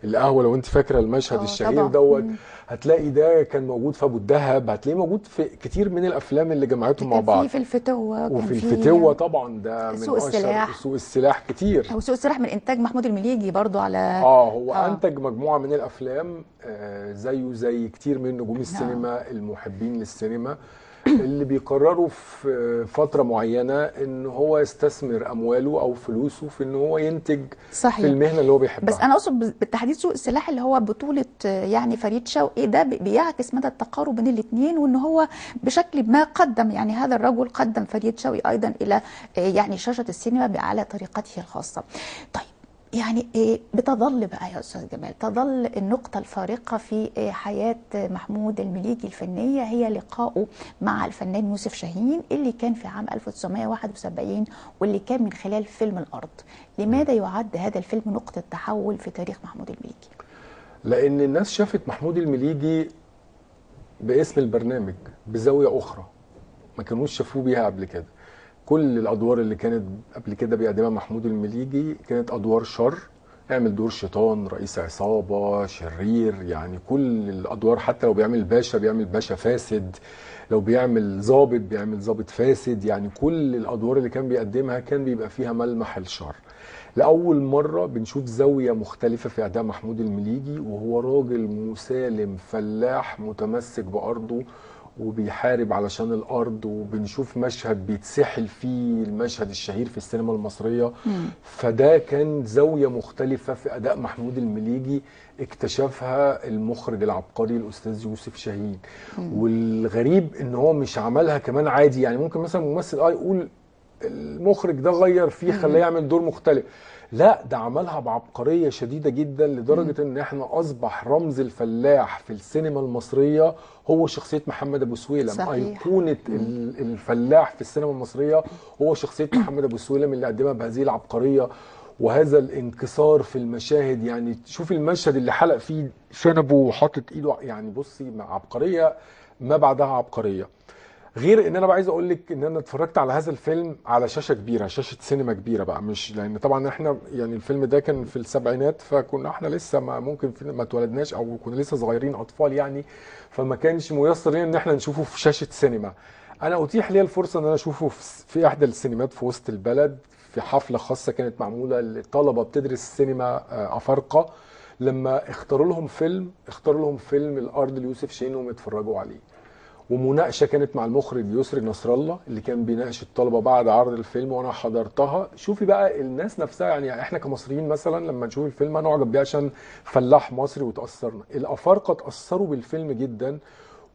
القهوه، لو انت فاكره المشهد الشهير دوت. هتلاقي ده كان موجود في ابو الدهب، هتلاقيه موجود في كتير من الافلام اللي جمعتهم مع بعض.
في الفتوه،
وفي الفتوه طبعا ده من
سوق السلاح.
سوق السلاح كتير،
او سوق السلاح من انتاج محمود المليجي برضو على
هو انتج مجموعه من الافلام زيه زي كتير من نجوم السينما المحبين للسينما اللي بيقرروا في فتره معينه ان هو يستثمر امواله او فلوسه في ان هو ينتج
صحيح.
في المهنه اللي هو بيحبها.
بس انا اقصد بالتحديد سوق السلاح اللي هو بطوله يعني فريد شوقي، ده بيعكس مدى التقارب بين الاثنين، وان هو بشكل ما قدم يعني هذا الرجل قدم فريد شوقي ايضا الى يعني شاشه السينما على طريقته الخاصه. طيب يعني بتظل بقى يا استاذ جمال، تظل النقطه الفارقه في حياه محمود المليجي الفنيه هي لقائه مع الفنان يوسف شاهين اللي كان في عام 1971 واللي كان من خلال فيلم الارض. لماذا يعد هذا الفيلم نقطه تحول في تاريخ محمود المليجي؟
لان الناس شافت محمود المليجي باسم البرنامج بزاويه اخرى ما كانوش شافوه بيها قبل كده. كل الادوار اللي كانت قبل كده بيقدمها محمود المليجي كانت ادوار شر، يعمل دور شيطان، رئيس عصابه، شرير، يعني كل الادوار. حتى لو بيعمل باشا بيعمل باشا فاسد، لو بيعمل ضابط بيعمل ضابط فاسد، يعني كل الادوار اللي كان بيقدمها كان بيبقى فيها ملمح الشر. لاول مره بنشوف زاويه مختلفه في اداء محمود المليجي، وهو راجل مسالم فلاح متمسك بارضه وبيحارب علشان الارض، وبنشوف مشهد بيتسحل فيه، المشهد الشهير في السينما المصريه. فده كان زاويه مختلفه في اداء محمود المليجي اكتشفها المخرج العبقري الاستاذ يوسف شاهين. والغريب ان هو مش عملها كمان عادي، يعني ممكن مثلا ممثل يقول المخرج ده غير فيه خلاه يعمل دور مختلف، لا ده عملها بعبقرية شديدة جدا لدرجة ان احنا اصبح رمز الفلاح في السينما المصرية هو شخصية محمد ابو سويلم. ايقونة الفلاح في السينما المصرية هو شخصية محمد ابو سويلم اللي قدمها بهذه العبقرية وهذا الانكسار في المشاهد. يعني شوف المشهد اللي حلق فيه شنبه وحاطط ايده، يعني بصي مع عبقرية ما بعدها عبقرية. غير ان انا عايز اقول لك ان انا اتفرجت على هذا الفيلم على شاشه كبيره، شاشه سينما كبيره بقى، مش لان طبعا احنا يعني الفيلم ده كان في السبعينات، فكنا احنا لسه ممكن ما اتولدناش او كنا لسه صغيرين اطفال يعني، فما كانش ميسر لنا ان احنا نشوفه في شاشه سينما. انا اتيح لي الفرصه ان انا اشوفه في احدى السينمات في وسط البلد في حفله خاصه كانت معموله لطلبه بتدرس سينما افارقه. لما اختاروا لهم فيلم الارض ليوسف شاهين وهم يتفرجوا عليه، ومناقشه كانت مع المخرج يسري نصر الله اللي كان بيناقش الطلبه بعد عرض الفيلم وانا حضرتها. شوفي بقى الناس نفسها، يعني احنا كمصريين مثلا لما نشوف الفيلم هنعجب بيه عشان فلاح مصري وتاثرنا، الافارقه اتاثروا بالفيلم جدا.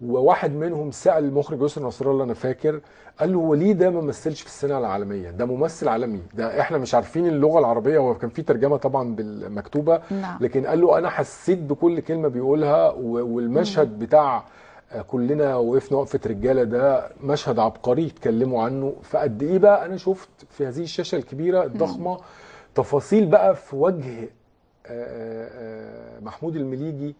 وواحد منهم سال المخرج يسري نصر الله، انا فاكر، قال له هو ليه ده ما مثلش في السينما العالميه؟ ده ممثل عالمي، ده احنا مش عارفين اللغه العربيه. هو كان في ترجمه طبعا بالمكتوبه، لكن قال له انا حسيت بكل كلمه بيقولها. والمشهد بتاع كلنا وقفنا وقفه رجاله ده مشهد عبقري اتكلموا عنه. فقد ايه بقى انا شفت في هذه الشاشه الكبيره الضخمه تفاصيل بقى في وجه محمود المليجي،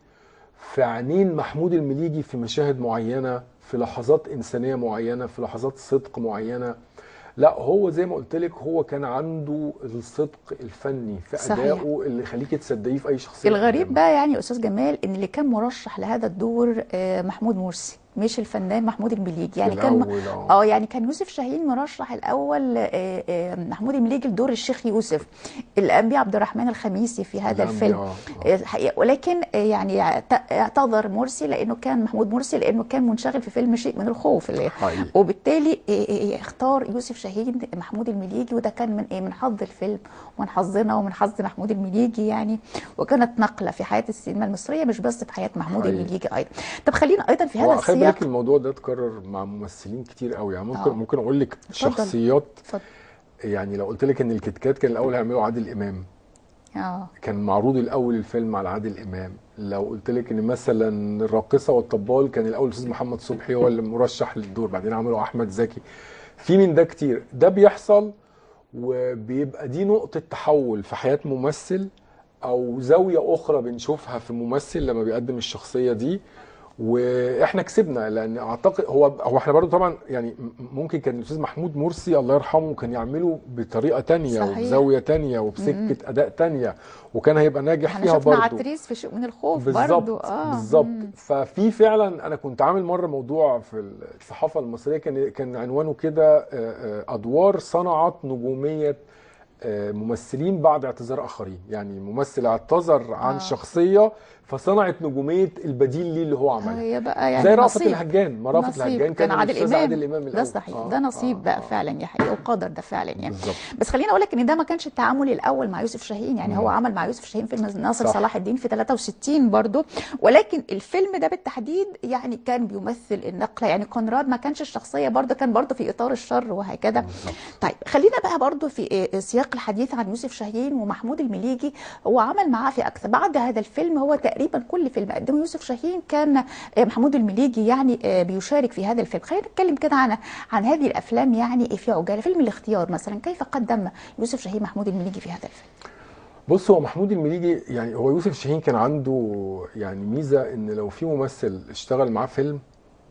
في عينين محمود المليجي في مشاهد معينه، في لحظات انسانيه معينه، في لحظات صدق معينه. لا هو زي ما قلت لك هو كان عنده الصدق الفني في ادائه اللي يخليكي تصدقيه في اي شخصيه.
الغريب بقى يعني يا استاذ جمال ان اللي كان مرشح لهذا الدور محمود مرسي مش الفنان محمود المليجي. يعني كان يعني كان يوسف شاهين مرشح الاول محمود المليجي لدور الشيخ يوسف، الانبي عبد الرحمن الخميسي في هذا الفيلم. ولكن يعني اعتذر مرسي لانه كان محمود مرسي لانه كان منشغل في فيلم شيء من الخوف وبالتالي اختار يوسف شاهين محمود المليجي. وده كان من حظ الفيلم ومن حظنا ومن حظ محمود المليجي يعني، وكانت نقله في حياه السينما المصريه مش بس في حياه محمود المليجي ايضا. طب خلينا ايضا في هذا السياق
الموضوع ده اتكرر مع ممثلين كتير قوي، يعني ممكن اقول لك شخصيات. يعني لو قلت لك ان الكتكات كان الاول هيعملوا عادل امام، كان معروض الاول الفيلم على عادل امام، لو قلت لك ان مثلا الراقصه والطبال كان الاول الاستاذ محمد صبحي هو اللي مرشح للدور، بعدين عملوا احمد زكي. في من ده كتير، ده بيحصل وبيبقى دي نقطه تحول في حياه ممثل او زاويه اخرى بنشوفها في ممثل لما بيقدم الشخصيه دي، واحنا كسبنا. لان اعتقد هو احنا برضو طبعا يعني ممكن كان الاستاذ محمود مرسي الله يرحمه كان يعمله بطريقه تانية وبزاويه تانية وبسكه اداء تانية وكان هيبقى ناجح فيها برضو.
احنا شفنا عتريس في شيء من الخوف
برضو. بالظبط. ففي فعلا انا كنت عامل مره موضوع في الصحافه المصريه كان عنوانه كده ادوار صنعت نجوميه ممثلين بعد اعتذار اخرين. يعني ممثل اعتذر عن شخصيه فصنعت نجوميه البديل ليه اللي هو عملها.
هي بقى يعني
زي رأفت الهجان، ما رأفت الهجان
كان عادل
امام
الأول. ده صحيح. ده نصيب بقى فعلا يا حقيقي وقدر ده فعلا يعني.
بالزبط.
بس خليني اقول لك ان ده ما كانش التعامل الاول مع يوسف شاهين، يعني هو عمل مع يوسف شاهين فيلم ناصر صلاح الدين في 63 برضو، ولكن الفيلم ده بالتحديد يعني كان بيمثل النقله. يعني كونراد ما كانش الشخصيه برضو، كان برضو في اطار الشر وهكذا. طيب خلينا بقى برضو في سياق الحديث عن يوسف شاهين ومحمود المليجي. هو عمل معاه في اكثر بعد هذا الفيلم، هو تقريبا كل فيلم قدمه يوسف شاهين كان محمود المليجي يعني بيشارك في هذا الفيلم. خلينا نتكلم كده عن هذه الافلام يعني في عجاله. فيلم الاختيار مثلا، كيف قدم يوسف شاهين محمود المليجي في هذا الفيلم؟
بص، هو محمود المليجي يعني هو يوسف شاهين كان عنده يعني ميزه ان لو في ممثل اشتغل معاه فيلم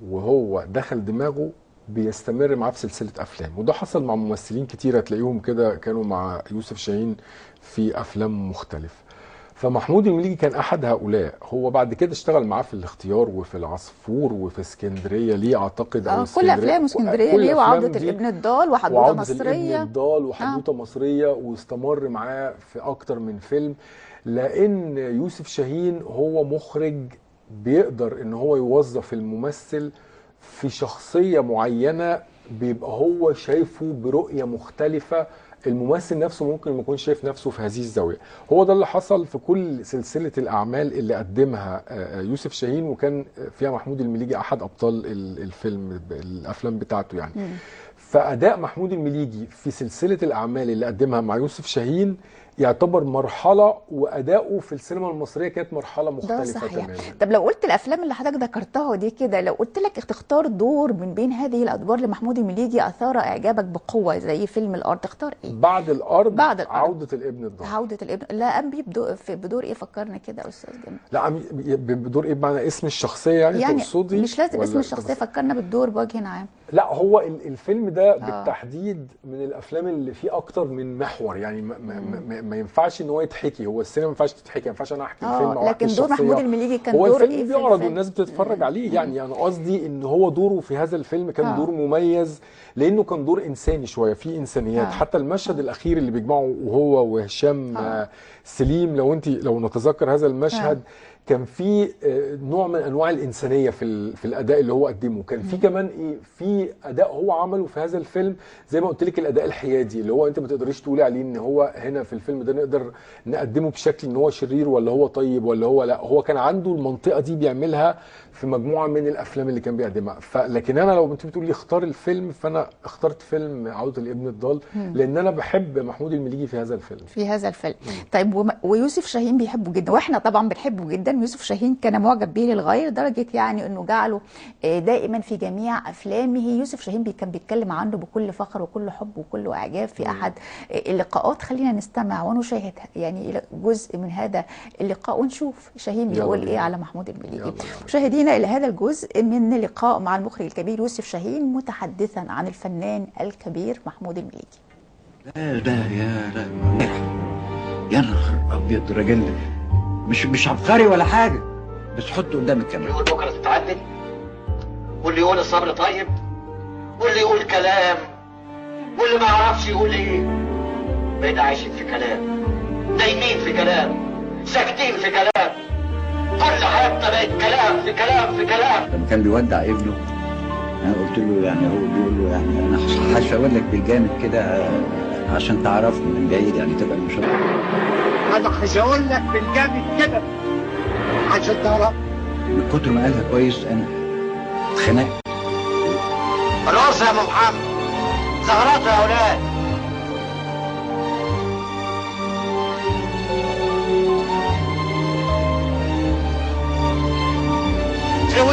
وهو دخل دماغه بيستمر معاه في سلسله افلام، وده حصل مع ممثلين كتيره تلاقيهم كده كانوا مع يوسف شاهين في افلام مختلفه. فمحمود المليجي كان احد هؤلاء. هو بعد كده اشتغل معاه في الاختيار وفي العصفور وفي اسكندريه ليه اعتقد او
كل افلام اسكندريه ليه، وعوده الابن الضال وحدوته مصريه.
الابن الضال وحدوته مصريه، واستمر معاه في اكتر من فيلم. لان يوسف شاهين هو مخرج بيقدر ان هو يوظف الممثل في شخصيه معينه بيبقى هو شايفه برؤيه مختلفه. الممثل نفسه ممكن ما يكونش شايف نفسه في هذه الزاويه. هو ده اللي حصل في كل سلسله الاعمال اللي قدمها يوسف شاهين، وكان فيها محمود المليجي احد ابطال الفيلم الافلام بتاعته يعني. فاداء محمود المليجي في سلسله الاعمال اللي قدمها مع يوسف شاهين يعتبر مرحله، واداؤه في السينما المصريه كانت مرحله مختلفه تماما.
طب لو قلت الافلام اللي حضرتك ذكرتها دي كده، لو قلت لك تختار دور من بين هذه الادوار لمحمود المليجي اثار اعجابك بقوه زي فيلم الارض، تختار ايه؟
بعد الارض عوده الابن الضال.
عوده الابن، لا قام بيه بدور ايه؟ فكرنا كده يا استاذ جمال.
لا بدور ايه بمعنى اسم الشخصيه يعني تقصدي؟
مش لازم اسم الشخصيه، فكرنا بالدور بوجه عام.
لا هو الفيلم ده بالتحديد من الافلام اللي فيه اكتر من محور. يعني ما ينفعش ان هو يتحكي. هو السينما ما ينفعش تتحكي، ما ينفعش انا احكي الفيلم او احكي
لكن دور محمود المليجي كان
هو
دور
الفيلم
ايه؟
بيعرض والناس بتتفرج عليه. يعني انا قصدي ان هو دوره في هذا الفيلم كان دور مميز، لانه كان دور انساني شويه، فيه انسانيات. حتى المشهد الاخير اللي بيجمعه وهو وهشام سليم، لو نتذكر هذا المشهد كان في نوع من انواع الانسانيه في الاداء اللي هو قدمه. كان في كمان ايه، في اداء هو عمله في هذا الفيلم زي ما قلت لك، الاداء الحيادي اللي هو انت ما تقدريش تقولي عليه ان هو هنا في الفيلم ده نقدر نقدمه بشكل ان هو شرير ولا هو طيب ولا هو لا. هو كان عنده المنطقه دي بيعملها في مجموعه من الافلام اللي كان بيقدمها. لكن انا لو انت بتقولي اختار الفيلم، فانا اخترت فيلم عوده الابن الضال، لان انا بحب محمود المليجي في هذا الفيلم. طيب
ويوسف شاهين بيحبه جدا، واحنا طبعا بنحبه جدا. يوسف شاهين كان معجب به للغايه، لدرجه يعني انه جعله دائما في جميع افلامه. يوسف شاهين كان بيتكلم عنه بكل فخر وكل حب وكل اعجاب في احد اللقاءات. خلينا نستمع ونشاهد يعني جزء من هذا اللقاء ونشوف شاهين بيقول ايه على محمود المليجي. مشاهدينا الى هذا الجزء من لقاء مع المخرج الكبير يوسف شاهين متحدثا عن الفنان الكبير محمود المليجي.
ده يا نهار ابيض، راجل مش عبقري ولا حاجه، بس حطه قدام الكاميرا.
يقول بكره تتعدل، واللي يقول الصبر طيب، واللي يقول كلام، واللي ما يعرفش يقول ايه. بقينا عايشين في كلام، نايمين في كلام، ساكتين في كلام، كل حياتنا بقت كلام في كلام في كلام.
لما كان بيودع ابنه انا قلت له، يعني هو بيقول له يعني انا هشاور لك بالجامد كده عشان تعرفني من بعيد، يعني تبقى المشاهده.
انا هشاور لك بالجامد كده عشان تعرف.
من كتر ما قالها كويس انا اتخنقت.
خلاص يا ابو محمد، زغرات يا اولاد.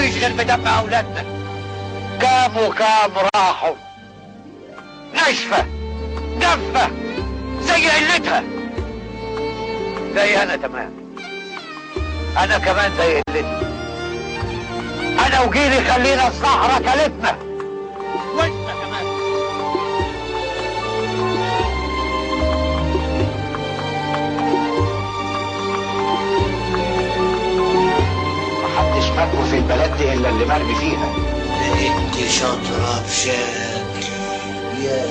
تحتويش غير بدم اولادنا. كام وكام راحوا ناشفه دفه زي قلتها. زي انا تمام، انا كمان زي قلتي. انا وجيلي خلينا الصحراء كلتنا وانت كمان. محدش مرمي في البلد دي الا اللي مرمي فيها.
انت شاطرة بشكل يا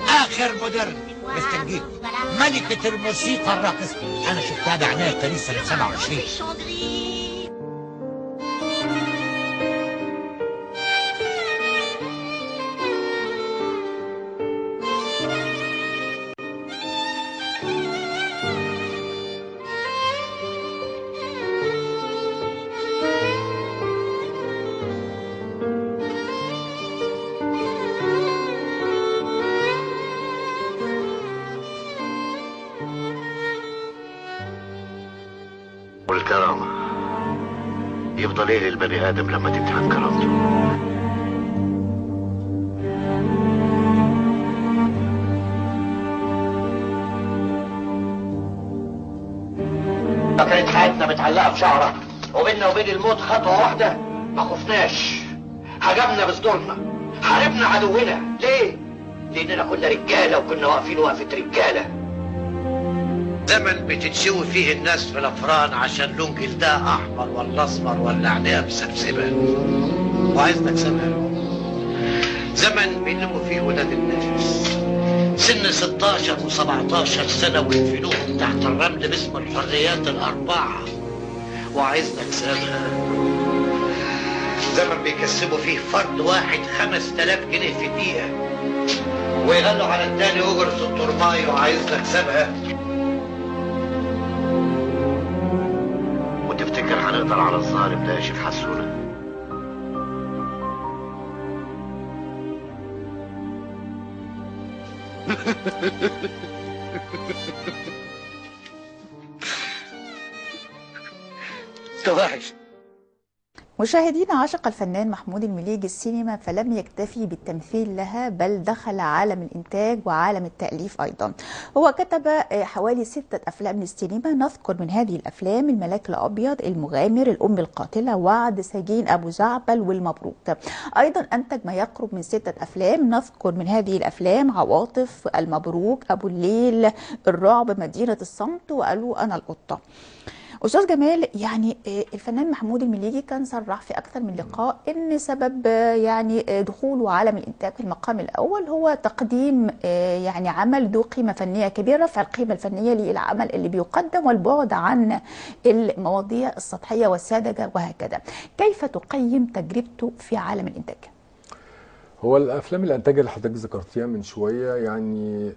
اخر مودرن مستنجيب ملكة الموسيقى الراقصة. انا شفتها بعناية باريس سنة 27. والكرامة يفضل ايه للبني ادم لما تنتهك كرامته؟ كانت حياتنا متعلقة في شعرة وبيننا وبين الموت خطوة واحدة. ما خفناش، هجمنا بصدورنا، حاربنا عدونا. ليه؟ لأننا كنا رجالة وكنا واقفين وقفة رجالة. زمن بتتشوي فيه الناس في الافران عشان لون جلدها احمر ولا اسمر ولا عينيها مسبسبه وعايز تكسبها. زمن بيلموا فيه ولاد الناس سن 16 و17 سنه ويدفنوهم تحت الرمل باسم الحريات الاربعه وعايز تكسبها. زمن بيكسبوا فيه فرد واحد 5000 جنيه في دقيقه ويغلوا على التاني اجرة الطرماي وعايز تكسبها. وتفتكر هنقدر على الظالم ده يا شيخ حسونه؟ توحش.
مشاهدينا، عشق الفنان محمود المليجي السينما فلم يكتفي بالتمثيل لها بل دخل عالم الإنتاج وعالم التأليف أيضا. هو كتب حوالي 6 أفلام للسينما، نذكر من هذه الأفلام الملاك الأبيض، المغامر، الأم القاتلة، وعد، سجين أبو زعبل، والمبروك. أيضا أنتج ما يقرب من 6 أفلام، نذكر من هذه الأفلام عواطف، المبروك، أبو الليل، الرعب، مدينة الصمت، وقالوا أنا القطة. أستاذ جمال، يعني الفنان محمود المليجي كان صرح في أكثر من لقاء إن سبب يعني دخوله عالم الإنتاج في المقام الأول هو تقديم يعني عمل ذو قيمة فنية كبيرة، رفع القيمة الفنية للعمل اللي بيقدم والبعد عن المواضيع السطحية والساذجة وهكذا. كيف تقيم تجربته في عالم الإنتاج؟
هو الأفلام الإنتاج اللي حضرتك ذكرتيها من شوية يعني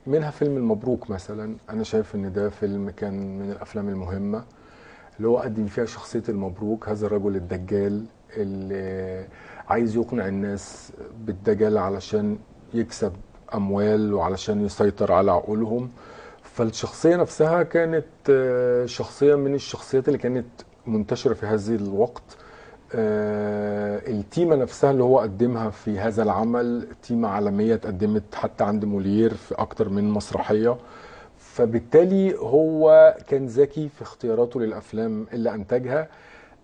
منها فيلم المبروك مثلا، انا شايف ان ده فيلم كان من الافلام المهمه اللي هو قدم فيها شخصيه المبروك، هذا الرجل الدجال اللي عايز يقنع الناس بالدجال علشان يكسب اموال وعلشان يسيطر على عقولهم. فالشخصيه نفسها كانت شخصيه من الشخصيات اللي كانت منتشره في هذه الوقت. التيمة نفسها اللي هو قدمها في هذا العمل تيمة عالمية، اتقدمت حتى عند موليير في أكتر من مسرحية. فبالتالي هو كان ذكي في اختياراته للأفلام اللي أنتجها،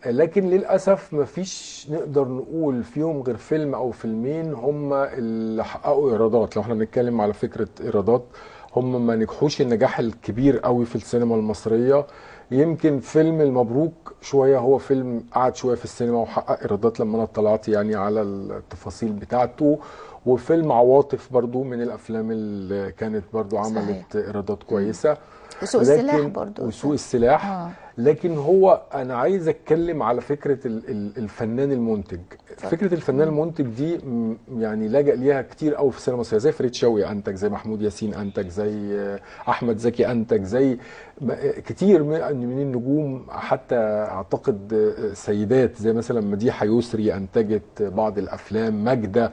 لكن للأسف مفيش نقدر نقول فيهم غير فيلم أو فيلمين هم اللي حققوا إيرادات. لو احنا بنتكلم على فكرة إيرادات، هم ما نجحوش النجاح الكبير قوي في السينما المصرية. يمكن فيلم المبروك شويه هو فيلم قعد شويه في السينما وحقق ايرادات لما انا اطلعت يعني على التفاصيل بتاعته، وفيلم عواطف برضو من الافلام اللي كانت برضو عملت ايرادات كويسه.
وسوق السلاح برضو،
وسوق السلاح. لكن هو انا عايز اتكلم على فكره الفنان المنتج. فكره الفنان المنتج دي يعني لجأ ليها كتير قوي في السينما المصريه، زي فريد شوقي انتج، زي محمود ياسين انتج، زي احمد زكي انتج، زي كتير من النجوم، حتى اعتقد سيدات زي مثلا مديحه يسري انتجت بعض الافلام، ماجده.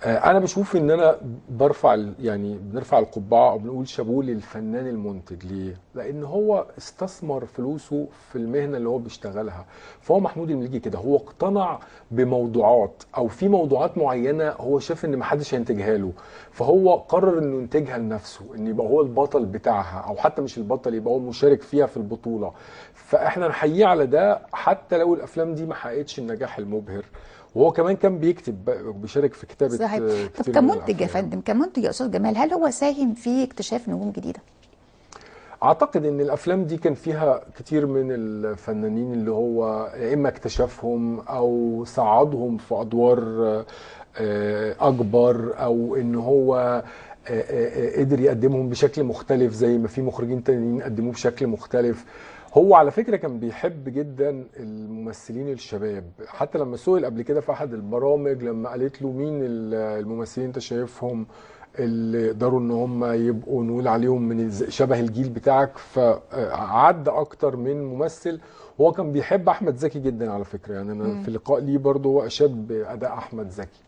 انا بشوف ان انا بنرفع القبعه او بنقول شابوه للفنان المنتج. ليه؟ لان هو استثمر فلوسه في المهنه اللي هو بيشتغلها. فهو محمود المليجي كده، هو اقتنع بموضوعات او في موضوعات معينه هو شاف ان محدش هينتجها له، فهو قرر انه ينتجها لنفسه، ان يبقى هو البطل بتاعها، او حتى مش البطل، يبقى هو المشارك فيها في البطوله. فاحنا نحييه على ده حتى لو الافلام دي ما حققتش النجاح المبهر. وهو كمان كان بيشارك في كتابه
صحيح. طب
كتير من
كمنتج يا فندم، كمنتج يا استاذ جمال، هل هو ساهم في اكتشاف نجوم جديده؟
اعتقد ان الافلام دي كان فيها كتير من الفنانين اللي هو يا اما اكتشفهم او صعدهم في ادوار اكبر، او ان هو قدر يقدمهم بشكل مختلف زي ما في مخرجين تانيين قدموه بشكل مختلف. هو على فكرة كان بيحب جدا الممثلين الشباب، حتى لما سئل قبل كده في احد البرامج لما قالت له مين الممثلين انت شايفهم اللي يقدروا ان هم يبقوا نقول عليهم من شبه الجيل بتاعك، فعد اكتر من ممثل. هو كان بيحب احمد زكي جدا على فكرة، يعني انا في لقاء ليه برضه هو اشاد باداء احمد زكي.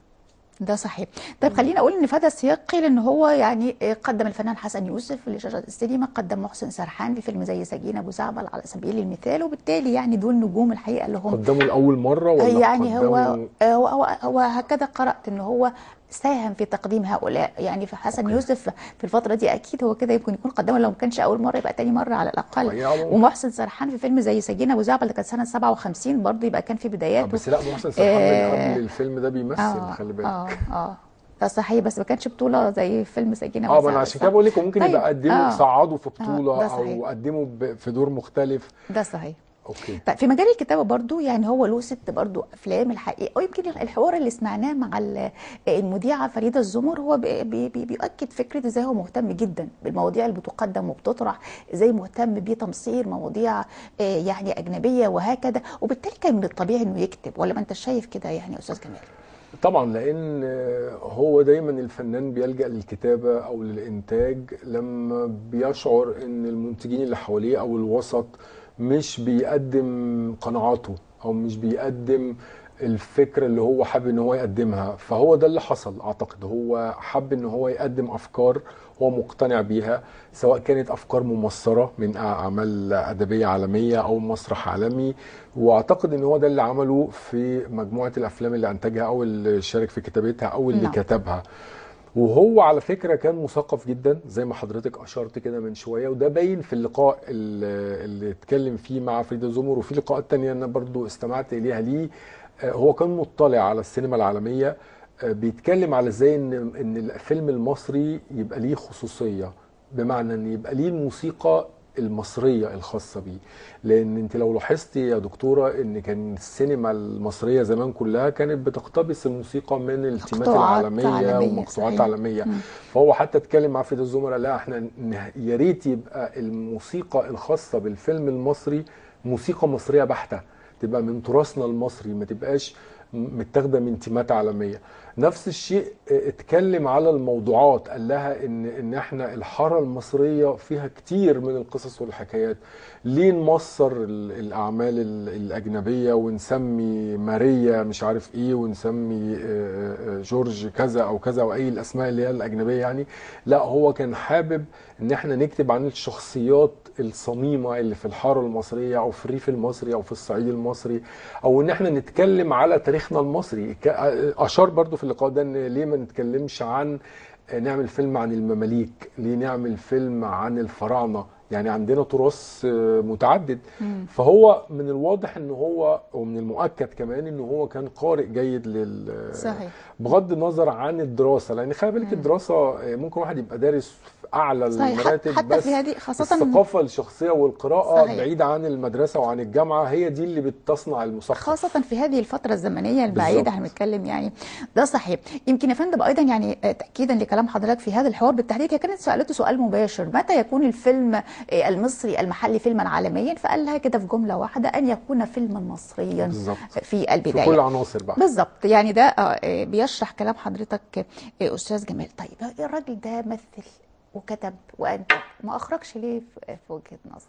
ده صحيح. طيب خليني اقول ان في هذا السياق قيل ان هو يعني قدم الفنان حسن يوسف لشاشة السينما، قدم محسن سرحان في فيلم زي سجينة ابو زعبل على سبيل المثال، وبالتالي يعني دول نجوم الحقيقه اللي هم
قدموا لاول مره ولا
يعني
قدموا؟
هو هكذا قرات ان هو ساهم في تقديم هؤلاء. يعني في حسن يوسف في الفتره دي اكيد هو كده يمكن يكون قدمه، لو ما كانش اول مره يبقى تاني مره على الاقل. ومحسن سرحان في فيلم زي سجينة ابو زعبل اللي كانت سنه 57 برضه، يبقى كان في بداياته.
بس لا، محسن سرحان من قبل الفيلم ده بيمثل، خلي بالك.
ده صحيح، بس ما كانش بطوله زي فيلم سجينة ابو زعبل.
ما انا عشان كده بقول لك ممكن
طيب.
يبقى قدموا صعدوا في بطوله
او
قدموا في دور مختلف.
ده صحيح.
اوكي.
طيب في مجال الكتابه برضو، يعني هو له ست برضو افلام الحقيقه، ويمكن الحوار اللي سمعناه مع المذيعه فريده الزمر هو بيؤكد فكره ازاي هو مهتم جدا بالمواضيع اللي بتقدم وبتطرح، ازاي مهتم بتمصير مواضيع يعني اجنبيه وهكذا، وبالتالي كان من الطبيعي انه يكتب. ولا ما انت شايف كده يعني يا استاذ جمال؟
طبعا، لان هو دايما الفنان بيلجأ للكتابه او للانتاج لما بيشعر ان المنتجين اللي حواليه او الوسط مش بيقدم قناعاته او مش بيقدم الفكره اللي هو حابب ان هو يقدمها. فهو ده اللي حصل. اعتقد هو حب ان هو يقدم افكار هو مقتنع بيها، سواء كانت افكار ممصره من اعمال ادبيه عالميه او مسرح عالمي. واعتقد ان هو ده اللي عمله في مجموعه الافلام اللي انتجها او اللي شارك في كتابتها او اللي كتبها. وهو على فكرة كان مثقف جدا زي ما حضرتك أشرت كده من شوية، وده باين في اللقاء اللي اتكلم فيه مع فريدة زمر، وفي لقاءات تانية أنا برضو استمعت إليها ليه. هو كان مطلع على السينما العالمية، بيتكلم على ازاي ان الفيلم المصري يبقى ليه خصوصية، بمعنى ان يبقى ليه الموسيقى المصرية الخاصة بيه. لان انت لو لاحظتي يا دكتورة ان كان السينما المصرية زمان كلها كانت بتقتبس الموسيقى من التيمات العالمية ومقطوعات عالمية. فهو حتى اتكلم مع فريدة الزمر، لا احنا يا ريت يبقى الموسيقى الخاصة بالفيلم المصري موسيقى مصرية بحتة، تبقى من تراثنا المصري، ما تبقاش متاخده من تيمات عالميه. نفس الشيء اتكلم على الموضوعات، قال لها ان احنا الحاره المصريه فيها كتير من القصص والحكايات، ليه نمصر الاعمال الاجنبيه ونسمي ماريا مش عارف ايه ونسمي جورج كذا او كذا او اي الاسماء اللي هي الاجنبيه يعني. لا، هو كان حابب ان احنا نكتب عن الشخصيات الصميمه اللي في الحاره المصريه او في الريف المصري او في الصعيد المصري، او ان احنا نتكلم على تاريخنا المصري. اشار برضو في اللقاء ده ان ليه ما نتكلمش عن نعمل فيلم عن المماليك، ليه نعمل فيلم عن الفراعنه، يعني عندنا تراث متعدد. فهو من الواضح ان هو ومن المؤكد كمان ان هو كان قارئ جيد
صحيح.
بغض النظر عن الدراسه، لان خلي بالك الدراسه ممكن واحد يبقى دارس في اعلى المراتب،
حتى
بس
في هذه خاصه
الثقافه الشخصيه والقراءه
صحيح.
بعيده عن المدرسه وعن الجامعه، هي دي اللي بتصنع المثقف،
خاصه في هذه الفتره الزمنيه البعيده احنا بنتكلم يعني. ده صحيح. يمكن يا فندم ايضا يعني تاكيدا لكلام حضرتك في هذا الحوار بالتحديد، هي كانت سالته سؤال مباشر: متى يكون الفيلم المصري المحلي فيلما عالميا؟ فقال لها كده في جمله واحده: ان يكون فيلما مصريا
بالزبط.
في البدايه،
في كل عناصر بقى.
بالظبط. يعني ده بيشرح كلام حضرتك استاذ جمال. طيب الراجل ده مثل وكتب وانتج، ما اخرجش ليه في وجهه نظر؟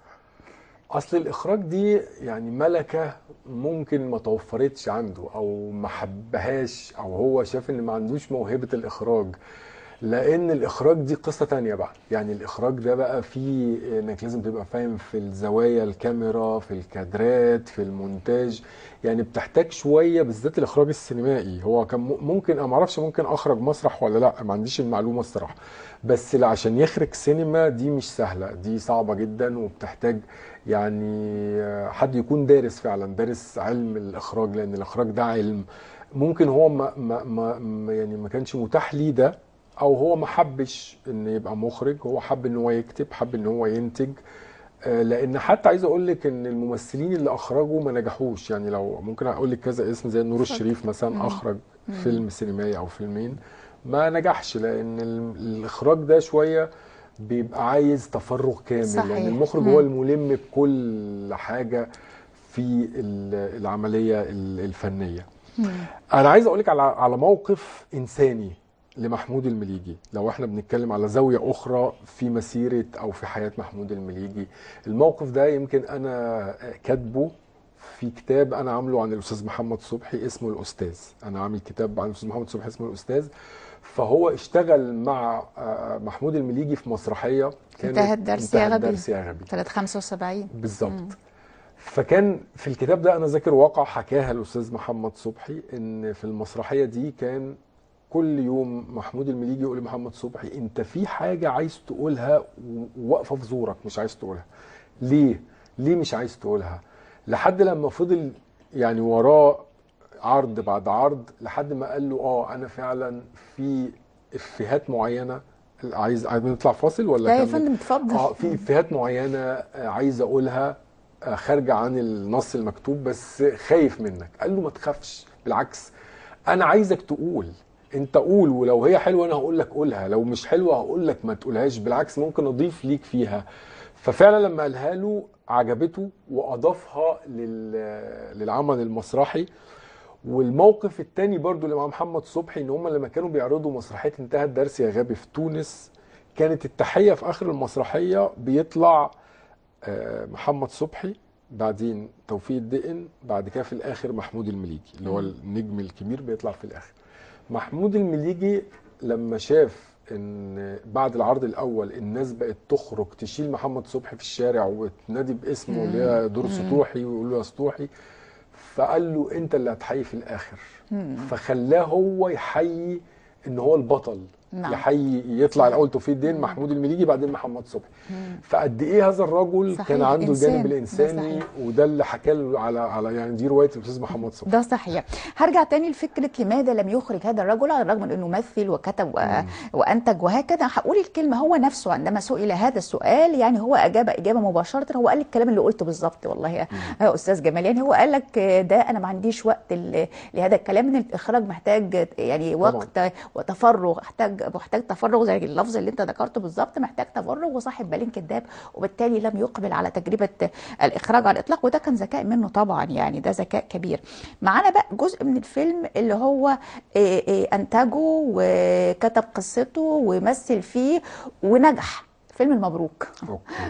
اصل الاخراج دي يعني ملكه ممكن ما توفرتش عنده او ما حبهاش او هو شاف ان ما عندوش موهبه الاخراج، لان الاخراج دي قصه تانية بقى. يعني الاخراج ده بقى فيه انك لازم تبقى فاهم في الزوايا الكاميرا، في الكادرات، في المونتاج، يعني بتحتاج شويه بالذات الاخراج السينمائي. هو كان ممكن انا ما اعرفش ممكن اخرج مسرح ولا لا، ما عنديش المعلومه الصراحه، بس عشان يخرج سينما دي مش سهله، دي صعبه جدا وبتحتاج يعني حد يكون دارس فعلا، دارس علم الاخراج، لان الاخراج ده علم. ممكن هو يعني ما كانش متاح ليه ده، او هو ما حبش ان يبقى مخرج، هو حب ان هو يكتب، حب ان هو ينتج. لان حتى عايز اقول لك ان الممثلين اللي اخرجوا ما نجحوش. يعني لو ممكن اقول لك كذا اسم زي نور الشريف مثلا، اخرج فيلم سينمائي او فيلمين ما نجحش، لان الاخراج ده شويه بيبقى عايز تفرغ كامل. صحيح. لان المخرج هو الملم بكل حاجه في العمليه الفنيه. انا عايز اقول لك على موقف انساني لمحمود المليجي، لو احنا بنتكلم على زاويه اخرى في مسيره او في حياه محمود المليجي. الموقف ده يمكن انا كاتبه في كتاب انا عامله عن الاستاذ محمد صبحي اسمه الاستاذ. انا عامل كتاب عن الاستاذ محمد صبحي اسمه الاستاذ. فهو اشتغل مع محمود المليجي في مسرحيه كانت
انتهى الدرس يا غبي
سنه
75
بالظبط. فكان في الكتاب ده انا ذاكر واقع حكاها الاستاذ محمد صبحي، ان في المسرحيه دي كان كل يوم محمود المليجي يقول لمحمد صبحي انت في حاجه عايز تقولها وواقفه في زورك مش عايز تقولها. ليه مش عايز تقولها؟ لحد لما فضل يعني وراه عرض بعد عرض، لحد ما قال له انا فعلا في افيهات معينه عايز نطلع فاصل ولا
لا يا فندم اتفضل.
في افيهات معينه عايز اقولها خارجه عن النص المكتوب بس خايف منك. قال له ما تخافش، بالعكس انا عايزك تقول، انت قول، ولو هي حلوه انا هقول لك قولها، لو مش حلوه هقول لك ما تقولهاش، بالعكس ممكن اضيف ليك فيها. ففعلا لما قالها له عجبته واضافها للعمل المسرحي. والموقف الثاني برضو اللي مع محمد صبحي ان هم لما كانوا بيعرضوا مسرحيه انتهى الدرس يا غبي في تونس، كانت التحيه في اخر المسرحيه بيطلع محمد صبحي، بعدين توفيق الدقن، بعد كده في الاخر محمود المليجي اللي هو النجم الكبير بيطلع في الاخر. محمود المليجي لما شاف ان بعد العرض الاول الناس بقت تخرج تشيل محمد صبحي في الشارع وتنادي باسمه اللي هي دور سطوحي ويقول له يا سطوحي، فقال له انت اللي هتحيي في الاخر. فخلاه هو يحيي ان هو البطل. يحيي يطلع الاول توفيق الدين، محمود المليجي، بعدين محمد صبحي. فقد ايه هذا الرجل كان عنده الجانب الانساني، وده اللي حكى له على يعني دي روايه الاستاذ محمد صبحي.
ده صحيح. هرجع تاني لفكره لماذا لم يخرج هذا الرجل على الرغم من انه مثل وكتب وانتج وهكذا. هقول الكلمه، هو نفسه عندما سئل هذا السؤال يعني هو اجاب اجابه مباشره، هو قال الكلام اللي قلته بالظبط والله يا استاذ جمال. يعني هو قال لك ده انا ما عنديش وقت لهذا الكلام، ان الاخراج محتاج يعني وقت وتفرغ، محتاج تفرغ زي اللفظ اللي انت ذكرته بالظبط، محتاج تفرغ، وصاحب بالين كذاب، وبالتالي لم يقبل على تجربه الاخراج على الاطلاق. وده كان ذكاء منه طبعا، يعني ده ذكاء كبير. معانا بقى جزء من الفيلم اللي هو انتجه وكتب قصته ومثل فيه ونجح، فيلم المبروك.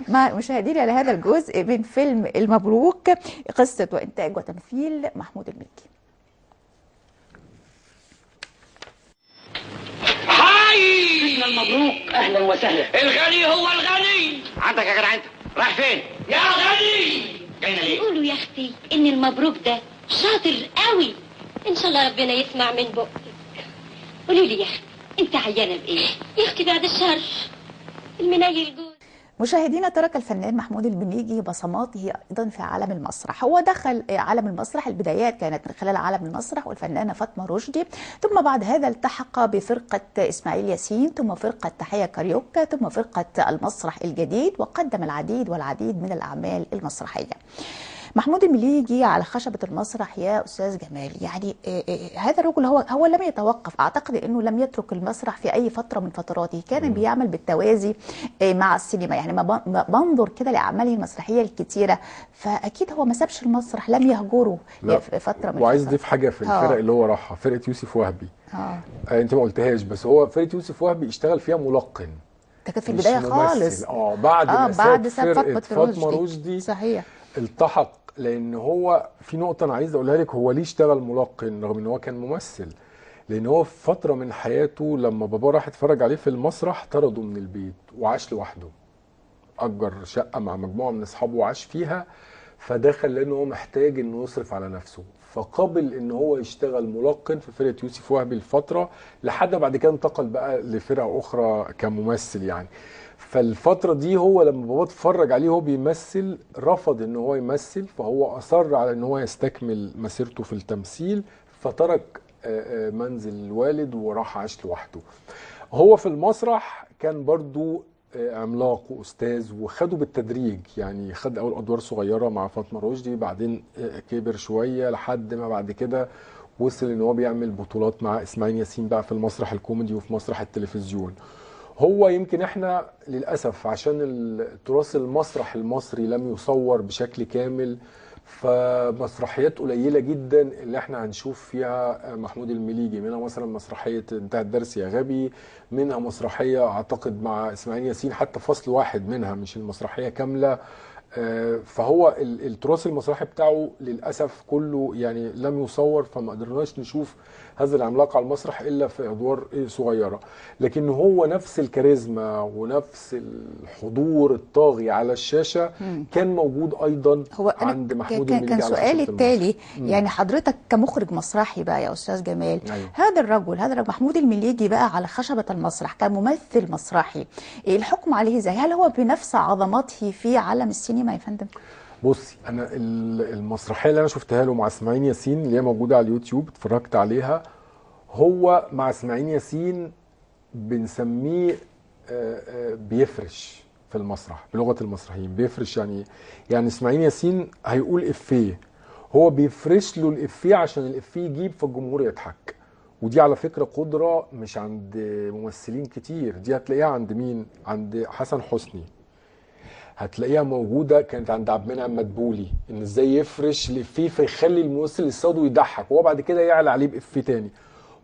مع مشاهدينا لهذا الجزء من فيلم المبروك، قصه وانتاج وتمثيل محمود المليجي.
سيدنا المبروك، اهلا وسهلا. الغني هو الغني. عندك يا جدع انت رايح فين؟ يا غني جاينا ليه؟
قولوا يا اختي ان المبروك ده شاطر قوي، ان شاء الله ربنا يسمع من بقك. قولي لي يا اختي انت عيانه بايه؟ يا اختي بعد الشر المنيل جوز.
مشاهدينا، ترك الفنان محمود المليجي بصماته ايضا في عالم المسرح. هو دخل عالم المسرح، البدايات كانت من خلال عالم المسرح والفنانه فاطمه رشدي، ثم بعد هذا التحق بفرقه اسماعيل ياسين، ثم فرقه تحيه كاريوكا، ثم فرقه المسرح الجديد، وقدم العديد والعديد من الاعمال المسرحيه. محمود المليجي على خشبة المسرح يا أستاذ جمال، يعني هذا الرجل هو لم يتوقف. أعتقد أنه لم يترك المسرح في أي فترة من فتراته، كان بيعمل بالتوازي مع السينما. يعني ما بنظر كده لأعماله المسرحية الكتيرة، فأكيد هو ما سابش المسرح، لم يهجره في فترة من
وعايز أضيف حاجة في الفرق اللي هو راحها، فرقة يوسف وهبي. أنت ما قلتهاش، بس هو فرقة يوسف وهبي اشتغل فيها ملقن.
ده كانت في
مش
البدايه
ممثل.
خالص.
بعد ما
بعد
ساب
ساب
فرقة
فاطمه
رشدي
صحيح.
التحق، لان هو في نقطه انا عايز اقولها لك، هو ليه اشتغل ملقن رغم ان هو كان ممثل؟ لان هو في فتره من حياته لما بابا راح اتفرج عليه في المسرح طرده من البيت وعاش لوحده، اجر شقه مع مجموعه من اصحابه وعاش فيها، فده خلاه ان هو محتاج انه يصرف على نفسه، فقبل ان هو يشتغل ملقن في فرقه يوسف وهبي الفتره، لحد بعد كده انتقل بقى لفرقه اخرى كممثل يعني. فالفتره دي هو لما بابا اتفرج عليه وهو بيمثل رفض ان هو يمثل، فهو اصر على ان هو يستكمل مسيرته في التمثيل، فترك منزل الوالد وراح عاش لوحده. هو في المسرح كان برضو عملاق واستاذ، وخده بالتدريج، يعني خد اول ادوار صغيره مع فاطمه رشدي، بعدين كبر شويه لحد ما بعد كده وصل ان هو بيعمل بطولات مع اسماعيل ياسين بقى في المسرح الكوميدي وفي مسرح التلفزيون. هو يمكن احنا للاسف عشان التراث المسرح المصري لم يصور بشكل كامل، فمسرحيات قليله جدا اللي احنا هنشوف فيها محمود المليجي، منها مثلا مسرحيه انتهى الدرس يا غبي، منها مسرحيه اعتقد مع اسماعيل ياسين حتى فصل واحد منها مش المسرحيه كامله. فهو التراث المسرحي بتاعه للاسف كله يعني لم يصور، فما قدرناش نشوف هذا العملاق على المسرح الا في ادوار صغيره، لكن هو نفس الكاريزما ونفس الحضور الطاغي على الشاشه كان موجود ايضا عند محمود المليجي.
كان سؤالي التالي يعني حضرتك كمخرج مسرحي بقى يا استاذ جمال،
أيوه.
هذا الرجل محمود المليجي بقى على خشبه المسرح كممثل مسرحي، الحكم عليه ازاي؟ هل هو بنفس عظمته في عالم السينما يا فندم؟
بصي انا المسرحيه اللي انا شفتها له مع اسماعيل ياسين اللي هي موجوده على اليوتيوب اتفرجت عليها، هو مع اسماعيل ياسين بنسميه بيفرش في المسرح بلغه المسرحيين، بيفرش يعني اسماعيل ياسين هيقول افيه هو بيفرش له الافيه عشان الافيه يجيب فالجمهور يضحك، ودي على فكره قدره مش عند ممثلين كتير، دي هتلاقيها عند مين؟ عند حسن حسني، هتلاقيها موجوده كانت عند عبد المنعم مدبولي، ان ازاي يفرش الافيه فيخلي الممثل يصاده ويضحك وهو بعد كده يعلى عليه بافيه تاني.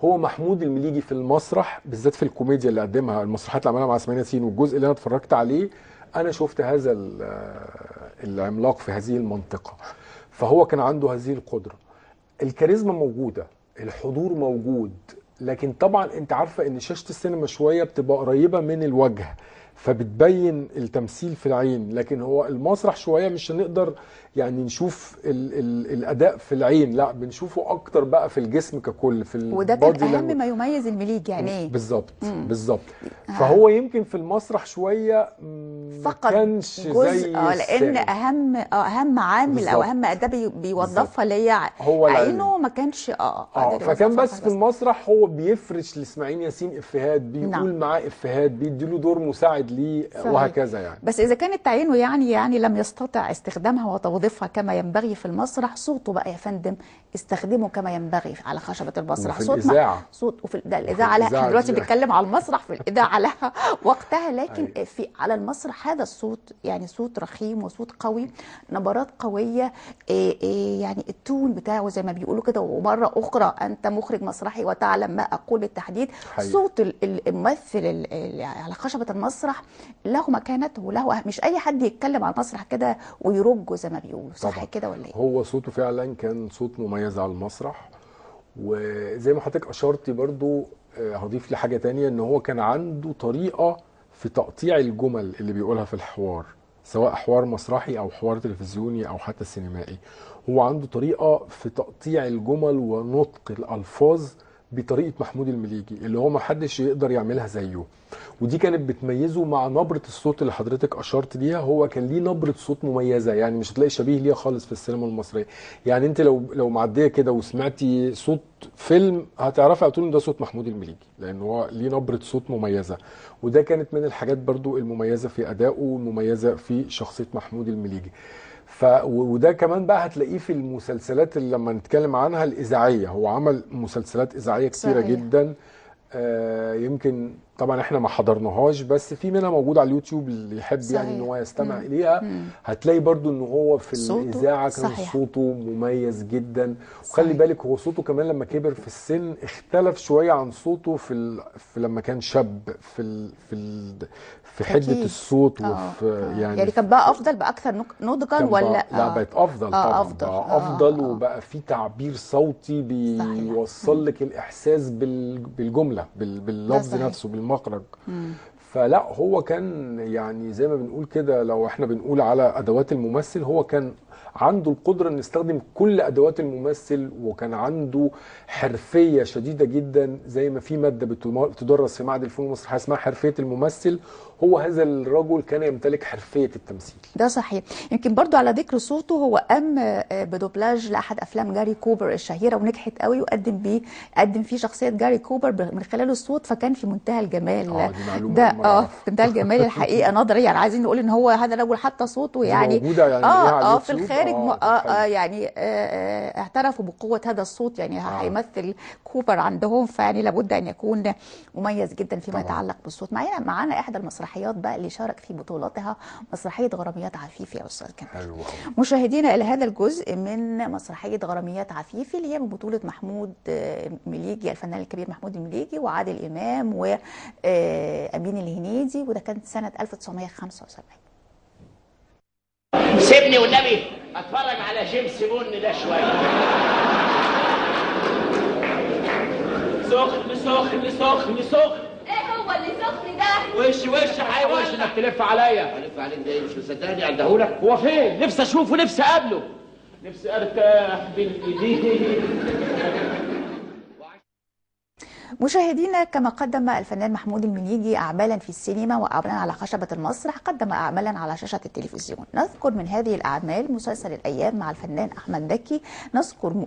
هو محمود المليجي في المسرح بالذات في الكوميديا اللي قدمها، المسرحيات اللي عملها مع اسماعيل ياسين والجزء اللي انا اتفرجت عليه، انا شفت هذا العملاق في هذه المنطقه، فهو كان عنده هذه القدره. الكاريزما موجوده، الحضور موجود، لكن طبعا انت عارفه ان شاشه السينما شويه بتبقى قريبه من الوجه فبتبين التمثيل في العين، لكن هو المسرح شويه مش هنقدر يعني نشوف الاداء في العين، لا بنشوفه اكتر بقى في الجسم ككل، في
وده كان اهم ما يميز المليجي يعني ايه
بالظبط. فهو يمكن في المسرح شويه
فقط
كانش
زي لان اهم عامل بالزبط. او اهم اداه بيوظفها اللي هي عينه ما كانش
فكان بس في المسرح هو بيفرش لاسماعيل ياسين افيهات، بيقول معاه افيهات، بيديله دور مساعد ليه وهكذا يعني.
بس اذا كانت عينه يعني لم يستطع استخدامها وتوظيفها كما ينبغي في المسرح، صوته بقى يا فندم استخدمه كما ينبغي على خشبه المسرح،
صوت الإذاعة.
صوت وفي الاذاعه لها، احنا دلوقتي بنتكلم على المسرح، في الاذاعه لها وقتها، لكن في على المسرح هذا الصوت يعني صوت رخيم وصوت قوي، نبرات قويه، يعني التون بتاعه زي ما بيقولوا كده. ومره اخرى انت مخرج مسرحي وتعلم ما اقول بالتحديد، صوت الممثل على خشبه المسرح له مكانته، له مش اي حد يتكلم على المسرح كده ويرجه زي ما بيقولوا، صح كده ولا ايه؟
هو صوته فعلا كان صوت مميز على المسرح، وزي ما حضرتك اشرتي برضو هضيف لي حاجه تانية، ان هو كان عنده طريقه في تقطيع الجمل اللي بيقولها في الحوار، سواء حوار مسرحي او حوار تلفزيوني او حتى سينمائي. هو عنده طريقه في تقطيع الجمل ونطق الالفاظ بطريقه محمود المليجي اللي هو ما حدش يقدر يعملها زيه، ودي كانت بتميزه مع نبره الصوت اللي حضرتك اشرت ليها. هو كان ليه نبره صوت مميزه، يعني مش هتلاقي شبيه ليها خالص في السينما المصريه. يعني انت لو معديه كده وسمعتي صوت فيلم هتعرفي على طول ان ده صوت محمود المليجي، لان هو ليه نبره صوت مميزه، وده كانت من الحاجات برضو المميزه في ادائه والمميزه في شخصيه محمود المليجي. وده كمان بقى هتلاقيه في المسلسلات اللي لما نتكلم عنها الاذاعيه، هو عمل مسلسلات اذاعيه كتيره صحيح. جدا. يمكن طبعا احنا ما حضرناهاش، بس في منها موجود على اليوتيوب اللي يحب يعني ان هو يستمع اليها. هتلاقي برضو ان هو في الاذاعه كان صوته مميز جدا. وخلي بالك هو صوته كمان لما كبر في السن اختلف شويه عن صوته في لما كان شاب في حده الصوت وفي
يعني كان بقى افضل، بقى اكثر نضجا ولا
لا بقت افضل طبعا. بقى افضل وبقى في تعبير صوتي بيوصل لك الاحساس بالجمله باللفظ نفسه بالمخرج. فلا هو كان يعني زي ما بنقول كده، لو احنا بنقول على ادوات الممثل، هو كان عنده القدرة ان يستخدم كل ادوات الممثل، وكان عنده حرفية شديدة جدا. زي ما في مادة بتدرس في معهد الفنون المسرحية اسمها حرفية الممثل، هو هذا الرجل كان يمتلك حرفية التمثيل.
ده صحيح. يمكن برضو على ذكر صوته، هو قام بدوبلاج لاحد افلام جاري كوبر الشهيرة ونجحت قوي، قدم فيه شخصية جاري كوبر من خلال الصوت، فكان في منتهى الجمال.
دي معلومة
ده في منتهى الجمال الحقيقة نظري. يعني عايزين نقول ان هو هذا الرجل حتى صوته يعني
موجودة يعني
في الخارج يعني اعترفوا بقوة هذا الصوت. يعني هيمثل كوبر عندهم، فيعني لابد ان يكون مميز جدا فيما يتعلق بالصوت. معانا احدى المسرحيات بقى اللي شارك في بطولتها، مسرحية غراميات عفيفي يا استاذ كمال. مشاهدينا الى هذا الجزء من مسرحية غراميات عفيفي اللي هي من بطولة محمود مليجي، الفنان الكبير محمود المليجي، وعادل امام وامين الهنيدي، وده كانت سنة 1975.
سيبني والنبي اتفرج على جيمس بون ده شويه. سخن سخن سخن سخن.
ايه هو اللي سخن ده؟
وش حيوان انك تلف عليا. الف عليك ده مش مصدقني عندهولك. هو فين؟ نفسي اشوفه، نفسي اقابله، نفسي ارتاح بالايدين.
مشاهدينا، كما قدم الفنان محمود المليجي أعمالا في السينما وأعمالا على خشبة المسرح، قدم أعمالا على شاشة التلفزيون. نذكر من هذه الأعمال مسلسل الأيام مع الفنان أحمد دكي، نذكر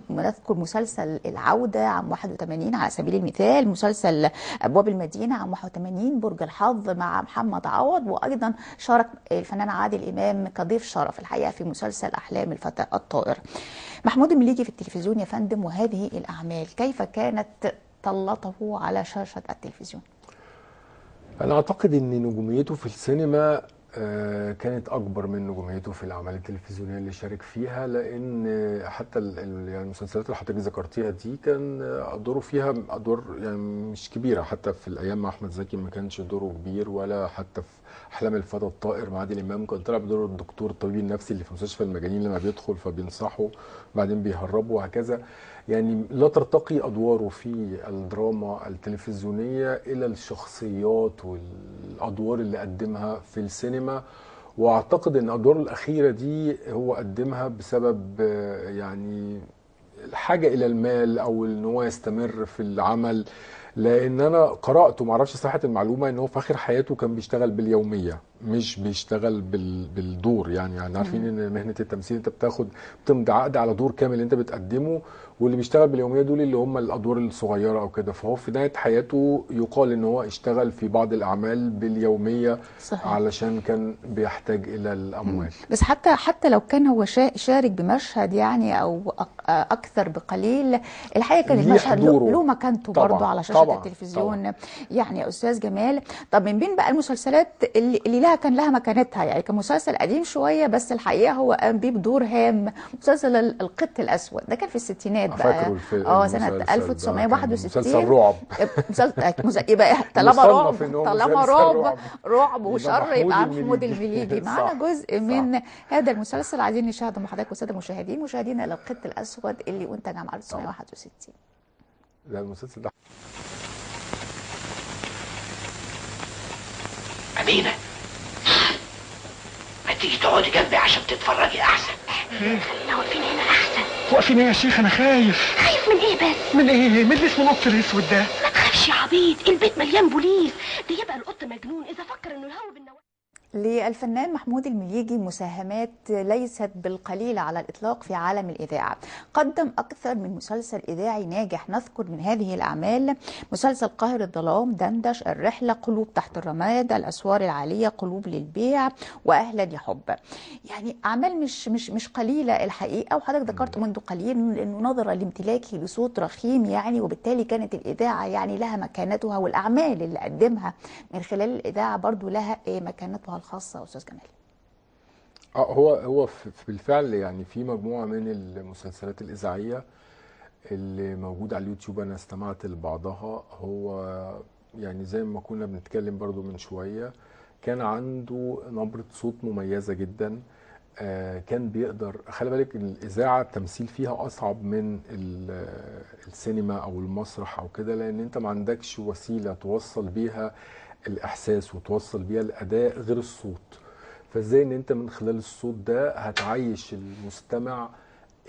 مسلسل العودة عام 81 على سبيل المثال، مسلسل أبواب المدينة عام 81، برج الحظ مع محمد عوض، وأيضا شارك الفنان عادل إمام كضيف شرف الحقيقة في مسلسل أحلام الفتى الطائر. محمود المليجي في التلفزيون يا فندم، وهذه الأعمال كيف كانت طلته على شاشة التلفزيون؟
أنا أعتقد أن نجوميته في السينما كانت أكبر من نجوميته في الأعمال التلفزيونية اللي شارك فيها، لأن حتى يعني المسلسلات اللي حضرتك ذكرتيها دي كان أدواره فيها أدوار يعني مش كبيرة. حتى في الأيام مع أحمد زكي ما كانش دوره كبير، ولا حتى في أحلام الفتى الطائر مع عادل إمام كان طلع بدور الدكتور الطبيب النفسي اللي في مستشفى المجانين لما بيدخل فبينصحه بعدين بيهربه وهكذا. يعني لا ترتقي أدواره في الدراما التلفزيونية إلى الشخصيات والأدوار اللي قدمها في السينما. وأعتقد أن أدواره الأخيرة دي هو قدمها بسبب يعني الحاجة إلى المال، أو أن هو يستمر في العمل. لأن أنا قرأت ومعرفش صحة المعلومة أنه في آخر حياته كان بيشتغل باليومية، مش بيشتغل بالدور. يعني عارفين ان مهنه التمثيل انت بتمضي عقد على دور كامل انت بتقدمه، واللي بيشتغل باليوميه دول اللي هم الادوار الصغيره او كده. فهو في نهايه حياته يقال ان هو اشتغل في بعض الاعمال باليوميه. صحيح. علشان كان بيحتاج الى الاموال.
بس حتى لو كان هو شارك بمشهد يعني او اكثر بقليل، الحقيقه كان المشهد له مكانته برضه على شاشه التلفزيون. طبعا. يعني يا استاذ جمال، طب من بين بقى المسلسلات اللي كان لها مكانتها، يعني كان مسلسل قديم شويه بس الحقيقه هو قام بيه بدور هام، مسلسل القط الاسود، ده كان في الستينات بقى. سنه 1961.
مسلسل رعب.
يبقى طالما رعب وشر يبقى محمود المليجي. معانا جزء من هذا المسلسل عايزين نشاهده مع حضرتك والساده المشاهدين. مشاهدينا القط الاسود اللي انتج عام 1961.
لا المسلسل ده
أمينة، ما تيجي تقعدي جنبي عشان تتفرجي أحسن.
خلينا واقفين هنا أحسن.
واقفين ايه يا شيخ؟ أنا خايف.
خايف من إيه بس؟
من إيه؟ من اللي اسمه نص الأسود ده.
ما تخافش يا عبيط، البيت مليان بوليس، ده يبقى القط مجنون إذا فكر إنه يهوب النواب.
للفنان محمود المليجي مساهمات ليست بالقليل على الإطلاق في عالم الإذاعة. قدم أكثر من مسلسل إذاعي ناجح. نذكر من هذه الأعمال مسلسل قاهر الظلام، دندش، الرحلة، قلوب تحت الرماد، الأسوار العالية، قلوب للبيع، وأهلا يا حب. يعني أعمال مش قليلة الحقيقة. وحضرتك ذكرت منذ قليل أنه نظرا لامتلاكه لصوت رخيم يعني، وبالتالي كانت الإذاعة يعني لها مكانتها، والأعمال اللي قدمها من خلال الإذاعة برضو لها مكانتها الخاصة. أستاذ جمال،
هو بالفعل يعني في مجموعة من المسلسلات الإذاعية اللي موجودة على اليوتيوب أنا استمعت لبعضها. هو يعني زي ما كنا بنتكلم برضو من شوية، كان عنده نبرة صوت مميزة جدا. كان بيقدر، خلي بالك الإذاعة التمثيل فيها أصعب من السينما أو المسرح أو كده، لأن أنت ما عندكش وسيلة توصل بيها الإحساس وتوصل بيها الأداء غير الصوت. فازاي ان انت من خلال الصوت ده هتعيش المستمع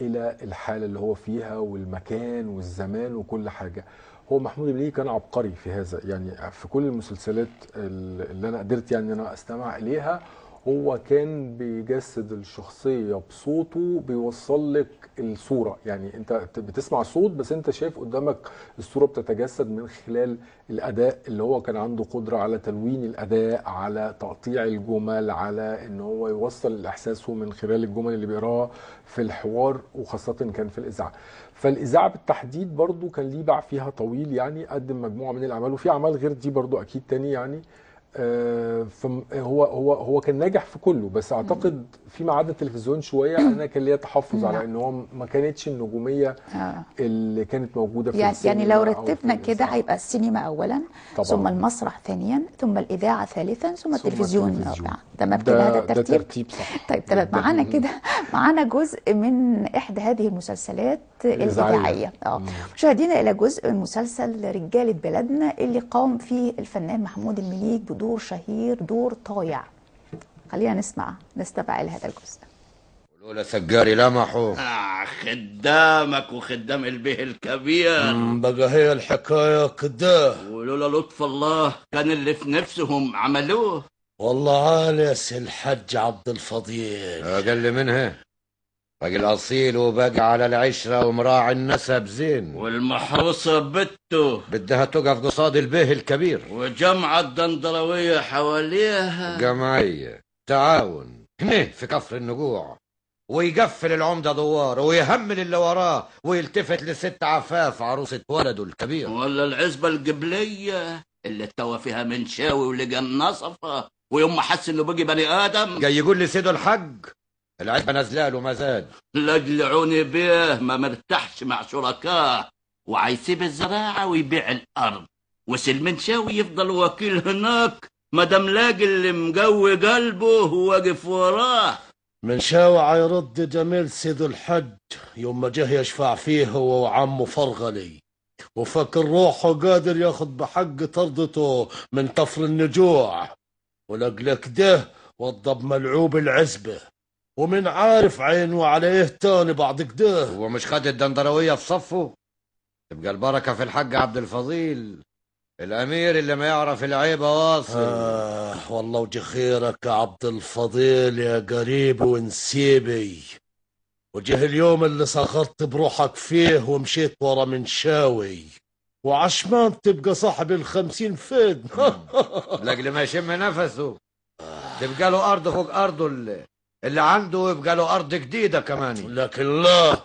الى الحالة اللي هو فيها والمكان والزمان وكل حاجة. هو محمود المليجي كان عبقري في هذا، يعني في كل المسلسلات اللي انا قدرت يعني انا استمع اليها هو كان بيجسد الشخصية بصوته، بيوصل لك الصورة. يعني انت بتسمع صوت بس انت شايف قدامك الصورة بتتجسد من خلال الأداء، اللي هو كان عنده قدرة على تلوين الأداء، على تقطيع الجمل، على ان هو يوصل الإحساس من خلال الجمل اللي بيقراها في الحوار، وخاصة كان في الإذاعة. فالإذاعة بالتحديد برضو كان ليه باع فيها طويل، يعني قدم مجموعة من الأعمال، وفي أعمال غير دي برضو أكيد تاني يعني. فهو كان ناجح في كله، بس اعتقد فيما عدا التلفزيون شويه انا كان ليا تحفظ على ان هو ما كانتش النجوميه اللي كانت موجوده في السينما.
يعني لو رتبنا كده هيبقى السينما اولا طبعا، ثم المسرح ثانيا، ثم الاذاعه ثالثا، ثم التلفزيون رابعا. تمام كده، هذا الترتيب.
ده ترتيب صح.
طيب تمام. معانا كده معانا جزء من احدى هذه المسلسلات الاذاعيه. مشاهدينا الى جزء من مسلسل رجاله بلدنا اللي قام فيه الفنان محمود المليجي بدور شهير، دور طايع. خلينا نستمع الى هذا الجزء.
ولولا سجاري لمحوا
خدامك وخدام البيه الكبير
بقى هي الحكايه كده.
ولولا لطف الله كان اللي في نفسهم عملوه.
والله عالس الحج عبد الفضيل
اقل منها، راجل اصيل وباقي على العشره ومراعي النسب زين،
والمحروسه بنته
بدها تقف قصاد البيه الكبير،
وجمعه الدندرويه حواليها.
جمعيه تعاون هنا في كفر النجوع، ويقفل العمده دوار ويهمل اللي وراه ويلتفت لست عفاف عروسه ولده الكبير،
ولا العزبه القبليه اللي اتوى فيها منشاوي ولجان نصفه، ويوم ما حس انه بقي بني ادم
جاي يقول لي سيده الحج العزبه نازله له مزاد.
لاجل بيه ما مرتاحش مع شركاه، وعايسيب الزراعه ويبيع الارض، وسلمنشاوي يفضل وكيل هناك مدام لاقي اللي مقوي قلبه وواقف وراه.
منشاوي عيرد جميل سيد الحج يوم ما جه يشفع فيه هو وعمه فرغلي، وفكر روحه قادر ياخد بحق طردته من كفر النجوع، ولقل كده وضب ملعوب العزبه، ومن عارف عينه عليه تاني بعد كده.
هو مش خد الدندرويه في صفه؟ تبقى البركه في الحاج عبد الفضيل الامير اللي ما يعرف العيبه واصل.
والله وجه خيرك يا عبد الفضيل يا قريب ونسيبي، وجه اليوم اللي سخرت بروحك فيه ومشيت ورا منشاوي، وعشمان تبقى صاحب 50 فدن.
لاجل ما يشم نفسه تبقى له ارض فوق ارضه اللي عنده، يبقى له ارض جديده كمان.
لكن لا،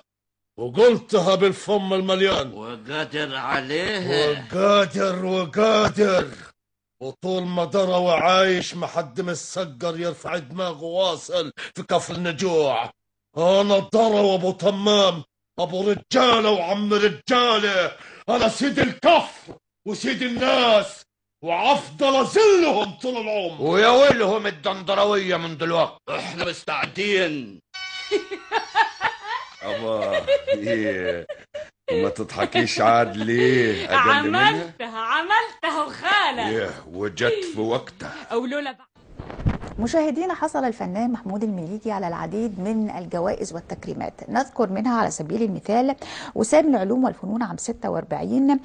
وقلتها بالفم المليان،
وقادر عليه.
وقادر وطول ما درى وعايش محد مسجر يرفع دماغه واصل في كفر النجوع. انا درى وابو تمام ابو رجاله وعم رجاله، انا سيد الكفر وسيد الناس، وافضل ازلهم طول العمر.
ويا ويلهم الدندرويه من دلوقتي.
احنا مستعدين.
أبا إيه وما تضحكيش عاد ليه؟
عملتها وخالة.
إيه وجت في وقتها.
ولولا
مشاهدينا، حصل الفنان محمود المليجي على العديد من الجوائز والتكريمات، نذكر منها على سبيل المثال وسام العلوم والفنون عام 46،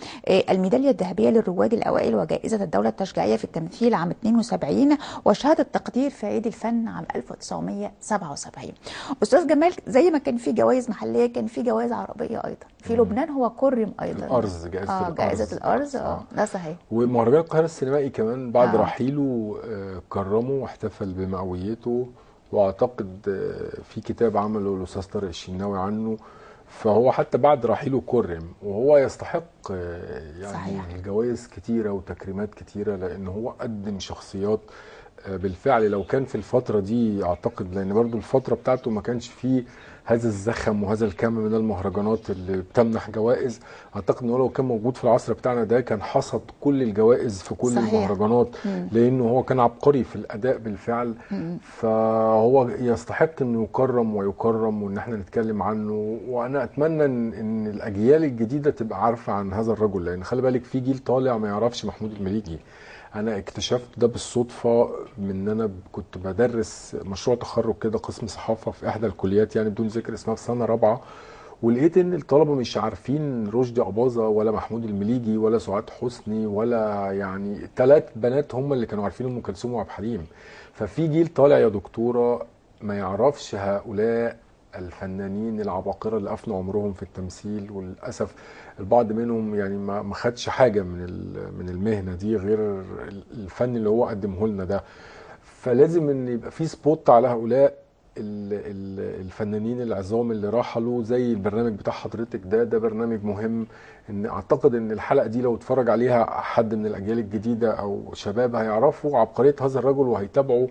الميدالية الذهبية للرواد الأوائل وجائزة الدولة التشجيعية في التمثيل عام 72، وشهادة تقدير في عيد الفن عام 1977. أستاذ جمال، زي ما كان في جوائز محلية كان في جوائز عربية أيضا. في لبنان هو كرم أيضا
الأرز،
جائزة الأرز. ده صحيح.
ومهرجان القاهرة السينمائي كمان بعد رحيله كرمه واحتفل بمئويته، واعتقد في كتاب عمله الاستاذ طارق الشناوي عنه، فهو حتى بعد رحيله كرم وهو يستحق يعني صحيح. الجوائز كتيره وتكريمات كتيره، لان هو قدم شخصيات بالفعل. لو كان في الفتره دي اعتقد، لان برضو الفتره بتاعته ما كانش فيه هذا الزخم وهذا الكم من المهرجانات اللي بتمنح جوائز، اعتقد ان هو لو كان موجود في العصر بتاعنا ده كان حصد كل الجوائز في كل صحيح. المهرجانات، لانه هو كان عبقري في الاداء بالفعل. فهو يستحق انه يكرم ويكرم وان احنا نتكلم عنه. وانا اتمنى ان الاجيال الجديده تبقى عارفه عن هذا الرجل، لان خلي بالك في جيل طالع ما يعرفش محمود المليجي. انا اكتشفت ده بالصدفه من ان انا كنت بدرس مشروع تخرج كده قسم صحافه في احدى الكليات، يعني بدون ذكر اسمها، في سنه رابعه، ولقيت ان الطلبه مش عارفين رشدي اباظه ولا محمود المليجي ولا سعاد حسني، ولا يعني 3 بنات هم اللي كانوا عارفين ام كلثوم وعبد الحليم. ففي جيل طالع يا دكتوره ما يعرفش هؤلاء الفنانين العباقرة اللي أفنوا عمرهم في التمثيل، وللأسف البعض منهم يعني ما خدش حاجة من المهنة دي غير الفن اللي هو قدمه لنا ده. فلازم ان يبقى في سبوت على هؤلاء الفنانين العظام اللي رحلوا، زي البرنامج بتاع حضرتك ده برنامج مهم. ان اعتقد ان الحلقة دي لو اتفرج عليها حد من الأجيال الجديدة أو شباب هيعرفوا عبقرية هذا الرجل وهيتابعوا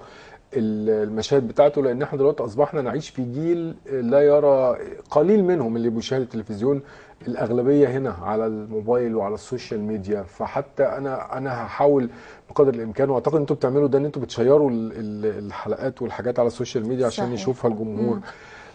المشاهد بتاعته، لان احنا دلوقتي اصبحنا نعيش في جيل لا يرى، قليل منهم اللي بيشاهد التلفزيون، الاغلبيه هنا على الموبايل وعلى السوشيال ميديا. فحتى انا هحاول بقدر الامكان، واعتقد ان انتوا بتعملوا ده، ان انتوا بتشيروا الحلقات والحاجات على السوشيال ميديا عشان صحيح. يشوفها الجمهور.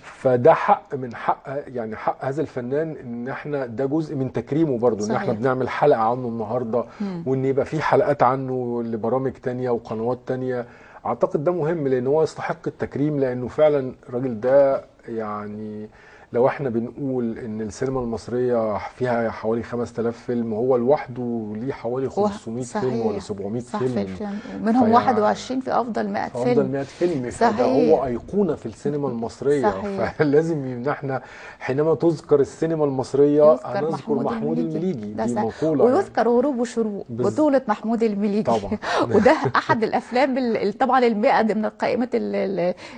فده حق من حق، يعني حق هذا الفنان ان احنا ده جزء من تكريمه برضو، ان احنا بنعمل حلقه عنه النهارده، وان يبقى في حلقات عنه لبرامج تانية وقنوات تانية. اعتقد ده مهم لان هو يستحق التكريم، لانه فعلا الراجل ده يعني لو احنا بنقول ان السينما المصريه فيها حوالي 5000 فيلم، هو لوحده ليه حوالي 500 فيلم ولا 700 فيلم،
منهم 21 في افضل 100 فيلم.
افضل 100 فيلم، فده هو ايقونه في السينما المصريه. فلازم ان احنا حينما تذكر السينما المصريه هنذكر محمود المليجي، دي مقوله.
ويذكر غروب وشروق بطوله محمود المليجي طبعا. وده احد الافلام طبعا ال100 ضمن قائمه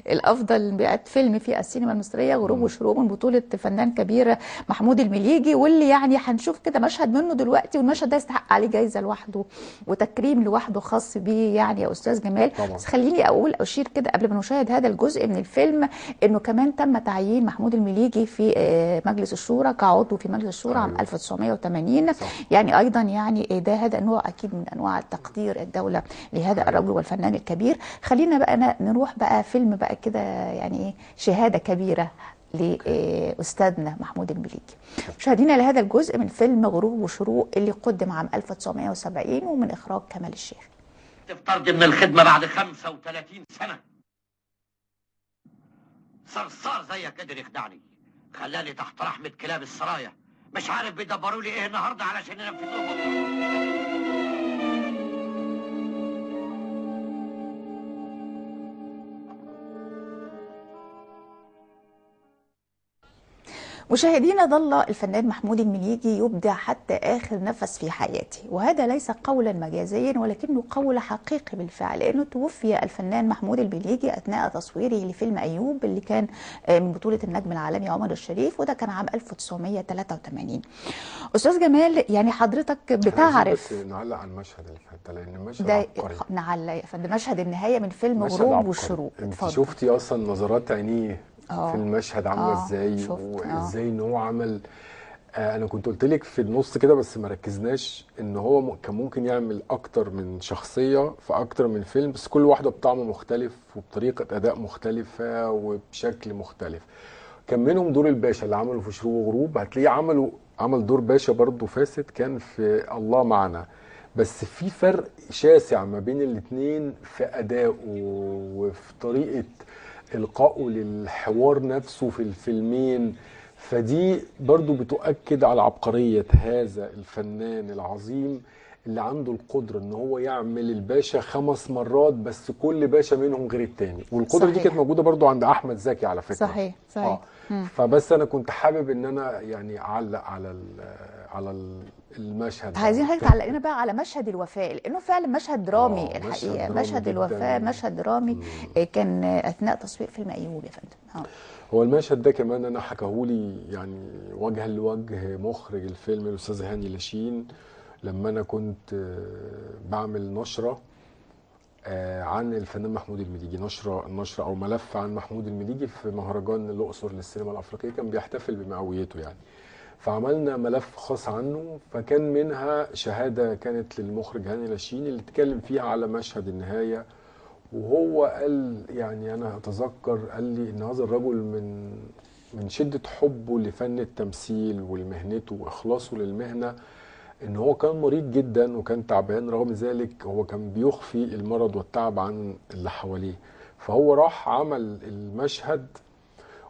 الافضل 100 فيلم في السينما المصريه، غروب وشروق من بطولة فنان كبير محمود المليجي، واللي يعني هنشوف كده مشهد منه دلوقتي، والمشهد ده يستحق عليه جايزة لوحده وتكريم لوحده خاص بيه يعني يا أستاذ جمال طبعا. بس خليني أشير كده قبل ما نشاهد هذا الجزء من الفيلم إنه كمان تم تعيين محمود المليجي في مجلس الشورى كعضو في مجلس الشورى عام 1980 صح. يعني أيضا يعني هذا نوع أكيد من أنواع تقدير الدولة لهذا الرجل والفنان الكبير. خلينا بقى نروح بقى فيلم بقى كده يعني شهادة كبيرة لأستاذنا محمود المليجي. مشاهدينا لهذا الجزء من فيلم غروب وشروق اللي قدم عام 1970 ومن إخراج كمال الشيخ.
تفترض من الخدمة بعد 35 سنة صرصار زيك قدر يخدعني، خلاني تحت رحمة كلاب السرايا، مش عارف بيدبروا لي ايه النهارده علشان ينفذوه.
مشاهدينا، ظل الفنان محمود المليجي يبدع حتى آخر نفس في حياته، وهذا ليس قولا مجازيا ولكنه قول حقيقي بالفعل، لأنه توفي الفنان محمود المليجي أثناء تصويره لفيلم أيوب اللي كان من بطولة النجم العالمي عمر الشريف، وده كان عام 1983. أستاذ جمال، يعني حضرتك بتعرف
نعلق على المشهد اللي فات لأن المشهد عبقري.
نعلق يا فندم مشهد النهاية من فيلم غروب والشروق.
انت شفتي أصلا نظرات عينيه في المشهد عامله ازاي، وازاي ان هو عمل. انا كنت قلت لك في النص كده بس ما ركزناش ان هو كان ممكن يعمل اكتر من شخصيه في اكتر من فيلم، بس كل واحده بطعم مختلف وبطريقه اداء مختلفه وبشكل مختلف. كان منهم دور الباشا اللي عمله في شروق وغروب، هتلاقيه عمل دور باشا برضه فاسد، كان في الله معنا. بس في فرق شاسع ما بين الاتنين في أدائه وفي طريقة إلقائه للحوار نفسه في الفيلمين. فدي برضو بتؤكد على عبقرية هذا الفنان العظيم اللي عنده القدرة ان هو يعمل الباشا 5 مرات بس كل باشا منهم غير التاني. والقدرة دي كانت موجودة برضو عند احمد زكي على فكرة.
صحيح.
فبس انا كنت حابب ان انا يعني اعلق على المشهد.
عايزين حضرتك تعلق لنا بقى على مشهد الوفاة، لانه فعلا مشهد درامي الحقيقه. مشهد الوفاة مشهد درامي كان اثناء تصوير فيلم ايوب يا فندم.
هو المشهد ده كمان انا حكاهولي يعني وجها لوجه مخرج الفيلم الاستاذ هاني لاشين، لما انا كنت بعمل نشره عن الفنان محمود المليجي، نشره او ملف عن محمود المليجي في مهرجان الاقصر للسينما الافريقيه، كان بيحتفل بمئويته يعني. فعملنا ملف خاص عنه، فكان منها شهاده كانت للمخرج هاني لاشين اللي اتكلم فيها على مشهد النهايه. وهو قال يعني انا اتذكر قال لي ان هذا الرجل من شده حبه لفن التمثيل ولمهنته واخلاصه للمهنه، ان هو كان مريض جدا وكان تعبان، رغم ذلك هو كان بيخفي المرض والتعب عن اللي حواليه. فهو راح عمل المشهد،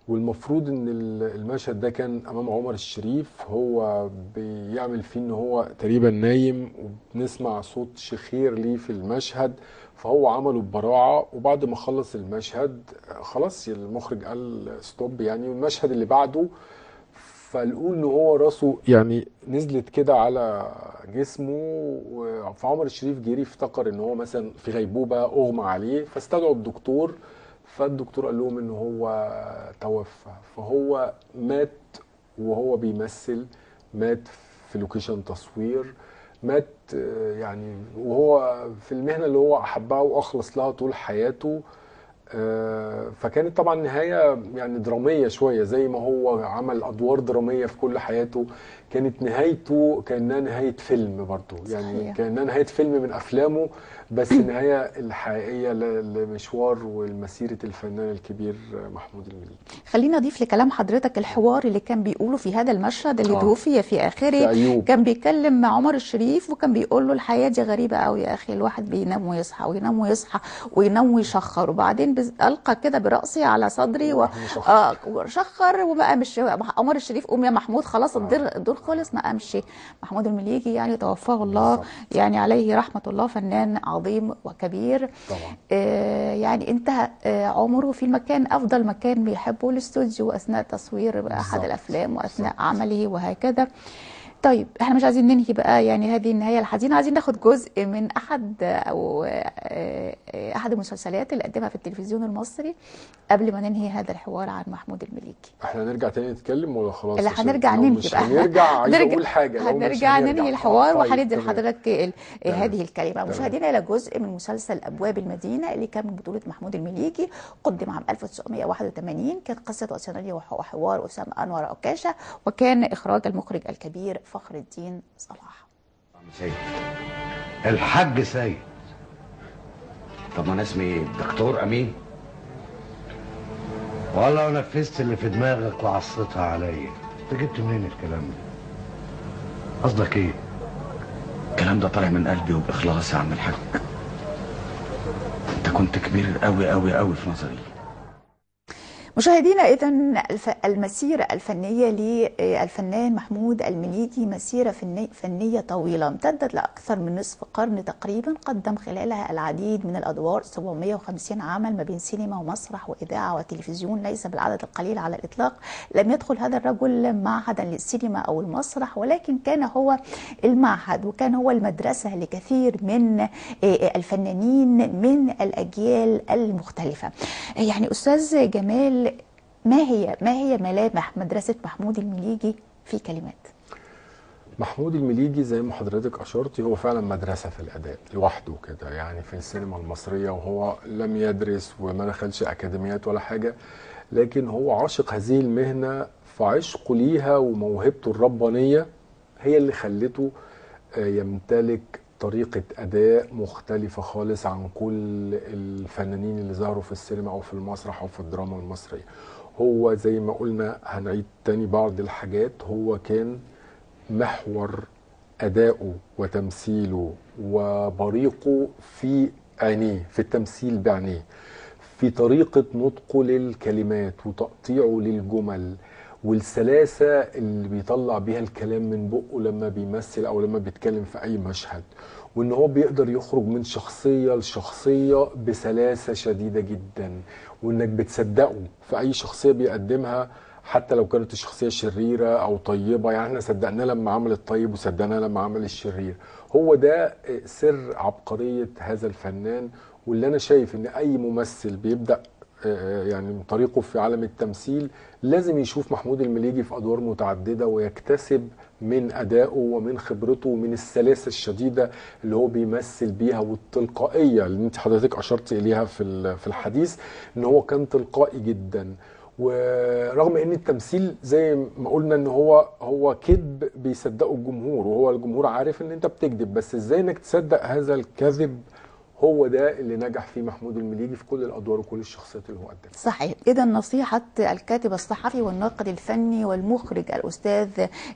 والمفروض ان المشهد ده كان امام عمر الشريف، هو بيعمل فيه ان هو تقريبا نايم وبنسمع صوت شخير ليه في المشهد، فهو عمله ببراعه. وبعد ما خلص المشهد خلاص المخرج قال ستوب يعني، والمشهد اللي بعده فلقوا ان هو راسه يعني نزلت كده على جسمه، فعمر الشريف جري افتكر ان هو مثلا في غيبوبه اغمى عليه، فاستدعوا الدكتور، فالدكتور قال لهم ان هو توفى. فهو مات وهو بيمثل، مات في لوكيشن تصوير، مات يعني وهو في المهنه اللي هو احبها واخلص لها طول حياته. فكانت طبعا نهايه يعني دراميه شويه، زي ما هو عمل ادوار دراميه في كل حياته، كانت نهايته كانها نهايه فيلم برضه يعني. صحيح. كانها نهايه فيلم من افلامه، بس النهايه الحقيقيه لمشوار ومسيره الفنان الكبير محمود المليجي.
خلينا اضيف لكلام حضرتك الحوار اللي كان بيقوله في هذا المشهد اللي توفي في اخره. كان بيكلم مع عمر الشريف وكان بيقول له الحياه دي غريبه قوي يا اخي، الواحد بينام ويصحى وينام ويصحى وينام ويشخر، وبعدين القى كده براسي على صدري وشخر وما قامش. عمر الشريف قوم يا محمود خلاص الدور خلص، ما قامش. محمود المليجي يعني توفاه الله يعني عليه رحمه الله، فنان عظيم وكبير طبعا. يعني انتهى عمره في المكان افضل مكان بيحبه الاستوديو اثناء تصوير احد الافلام واثناء عمله وهكذا. طيب احنا مش عايزين ننهي بقى يعني هذه النهايه الحزينه، عايزين ناخد جزء من احد المسلسلات اللي قدمها في التلفزيون المصري قبل ما ننهي هذا الحوار عن محمود المليجي.
احنا هنرجع تاني نتكلم ولا خلاص؟
لا هنرجع ننهي بقى.
هنرجع عايز اقول حاجه،
هنرجع ننهي الحوار وهندي لحضرتك هذه الكلمه. مشاهدينا الى جزء من مسلسل ابواب المدينه اللي كان من بطوله محمود المليجي، قدم عام 1981، كانت قصه وسيناريو وحوار اسامه انور عكاشه، وكان اخراج المخرج الكبير فخر الدين صلاح.
سيد الحاج سيد. طب ما انا اسمي ايه؟ دكتور امين؟ والله نفذت اللي في دماغك وعصيتها عليا. انت جبت منين الكلام ده؟ قصدك ايه؟ الكلام ده طالع من قلبي وباخلاص يا عم الحاج. انت كنت كبير قوي قوي قوي في نظري.
مشاهدينا إذن المسيرة الفنية للفنان محمود المليجي مسيرة فنية طويلة امتدت لأكثر من نصف قرن تقريبا، قدم خلالها العديد من الأدوار، 750 عمل ما بين سينما ومسرح وإذاعة وتلفزيون، ليس بالعدد القليل على الإطلاق. لم يدخل هذا الرجل معهدا للسينما أو المسرح، ولكن كان هو المعهد وكان هو المدرسة لكثير من الفنانين من الأجيال المختلفة. يعني أستاذ جمال، ما هي ملامح مدرسة محمود المليجي في كلمات؟
محمود المليجي زي ما حضرتك أشرتي هو فعلا مدرسة في الأداء لوحده كده يعني في السينما المصرية، وهو لم يدرس وما دخلش أكاديميات ولا حاجة، لكن هو عاشق هذه المهنة، فعشقه ليها وموهبته الربانية هي اللي خلته يمتلك طريقة أداء مختلفة خالص عن كل الفنانين اللي ظهروا في السينما أو في المسرح أو في الدراما المصرية. هو زي ما قلنا هنعيد تاني بعض الحاجات، هو كان محور أداؤه وتمثيله وبريقه في عينيه، في التمثيل بعينيه، في طريقة نطقه للكلمات وتقطيعه للجمل والسلاسة اللي بيطلع بيها الكلام من بقه لما بيمثل أو لما بيتكلم في أي مشهد، وإن هو بيقدر يخرج من شخصية لشخصية بسلاسة شديدة جدا، وإنك بتصدقه في أي شخصية بيقدمها حتى لو كانت الشخصية شريرة أو طيبة. يعني احنا صدقناه لما عمل الطيب وصدقناه لما عمل الشرير. هو ده سر عبقرية هذا الفنان، واللي أنا شايف إن أي ممثل بيبدأ يعني من طريقه في عالم التمثيل لازم يشوف محمود المليجي في أدوار متعددة ويكتسب من أدائه ومن خبرته ومن السلاسة الشديدة اللي هو بيمثل بيها والتلقائية اللي انت حضرتك أشرت إليها في الحديث، إن هو كان تلقائي جدا. ورغم ان التمثيل زي ما قلنا ان هو كذب بيصدقه الجمهور، وهو الجمهور عارف ان انت بتكذب، بس ازاي انك تصدق هذا الكذب، هو ده اللي نجح فيه محمود المليجي في كل الادوار وكل الشخصيات اللي هو قدمها.
صحيح. اذا نصيحه الكاتب الصحفي والناقد الفني والمخرج الاستاذ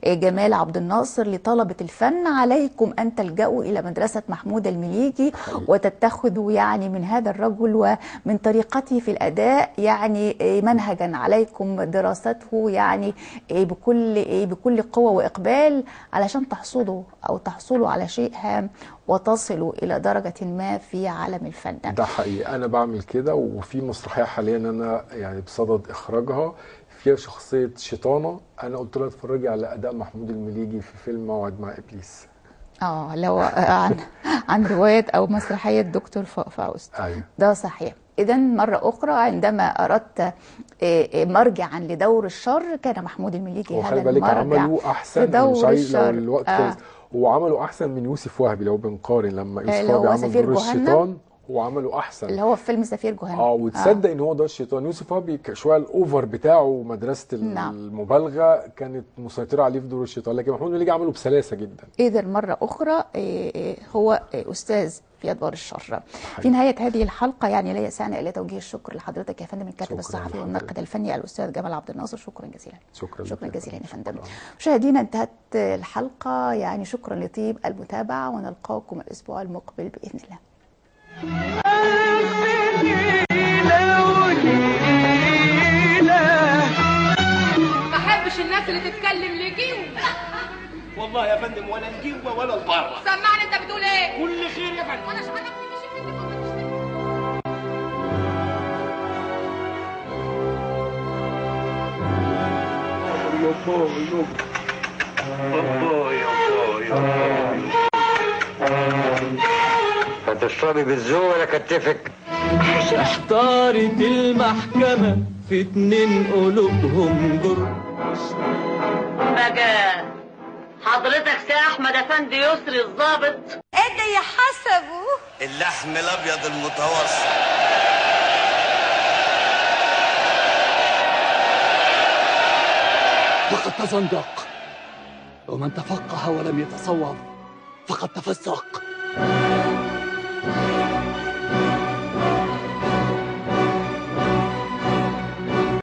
جمال عبد الناصر لطلبه الفن: عليكم ان تلجأوا الى مدرسه محمود المليجي وتتخذوا يعني من هذا الرجل ومن طريقته في الاداء يعني منهجا عليكم دراسته يعني بكل قوه واقبال علشان تحصلوا على شيء هام وتصلوا إلى درجة ما في عالم الفن.
ده حقيقي، أنا بعمل كده. وفي مسرحية حاليا أنا يعني بصدد إخراجها فيها شخصية شيطانة، أنا قلت لها اتفرجي على أداء محمود المليجي في فيلم موعد مع إبليس.
لو عن رواية أو مسرحية دكتور فاوست.
أيوة.
ده صحيح. إذا مرة أخرى عندما أردت مرجعا لدور الشر كان محمود المليجي هذا المرجع.
عملوا أحسن في دور الشر. لو الوقت هو عملوا احسن من يوسف وهبي لو بنقارن، لما يوسف وهبي عمل دور الشيطان هو عمله احسن، اللي
هو في فيلم سفير جهنم.
وتصدق ان هو ده الشيطان. يوسف وهبي شويه الاوفر بتاعه مدرسه المبالغه كانت مسيطره عليه في دور الشيطان، لكن محمود المليجي عمله بسلاسه جدا.
اذا مره اخرى هو استاذ في ادوار الشر. في نهايه هذه الحلقه يعني لا يسعنا الا توجيه الشكر لحضرتك يا فندم الكاتب الصحفي والناقد الفني الاستاذ جمال عبد الناصر. شكرا جزيلا. شكرا جزيلا يا فندم. مشاهدينا انتهت الحلقه، يعني شكرا لطيب المتابعه ونلقاكم الاسبوع المقبل باذن الله.
ما احبش الناس اللي تتكلم لجيوب.
والله يا فندم ولا الجيوه ولا البره.
سمعني انت بتقول ايه؟
كل خير يا فندم.
وانا شغلتني
هتشربي بالذوق ولا كتفك؟
احتارت المحكمة في 2 قلوبهم جر.
بقى حضرتك سي احمد افندي يسري الضابط
ادي حسبه
اللحم الابيض المتوسط.
فقد تزندق، ومن تفقه ولم يتصوف فقد تفسق.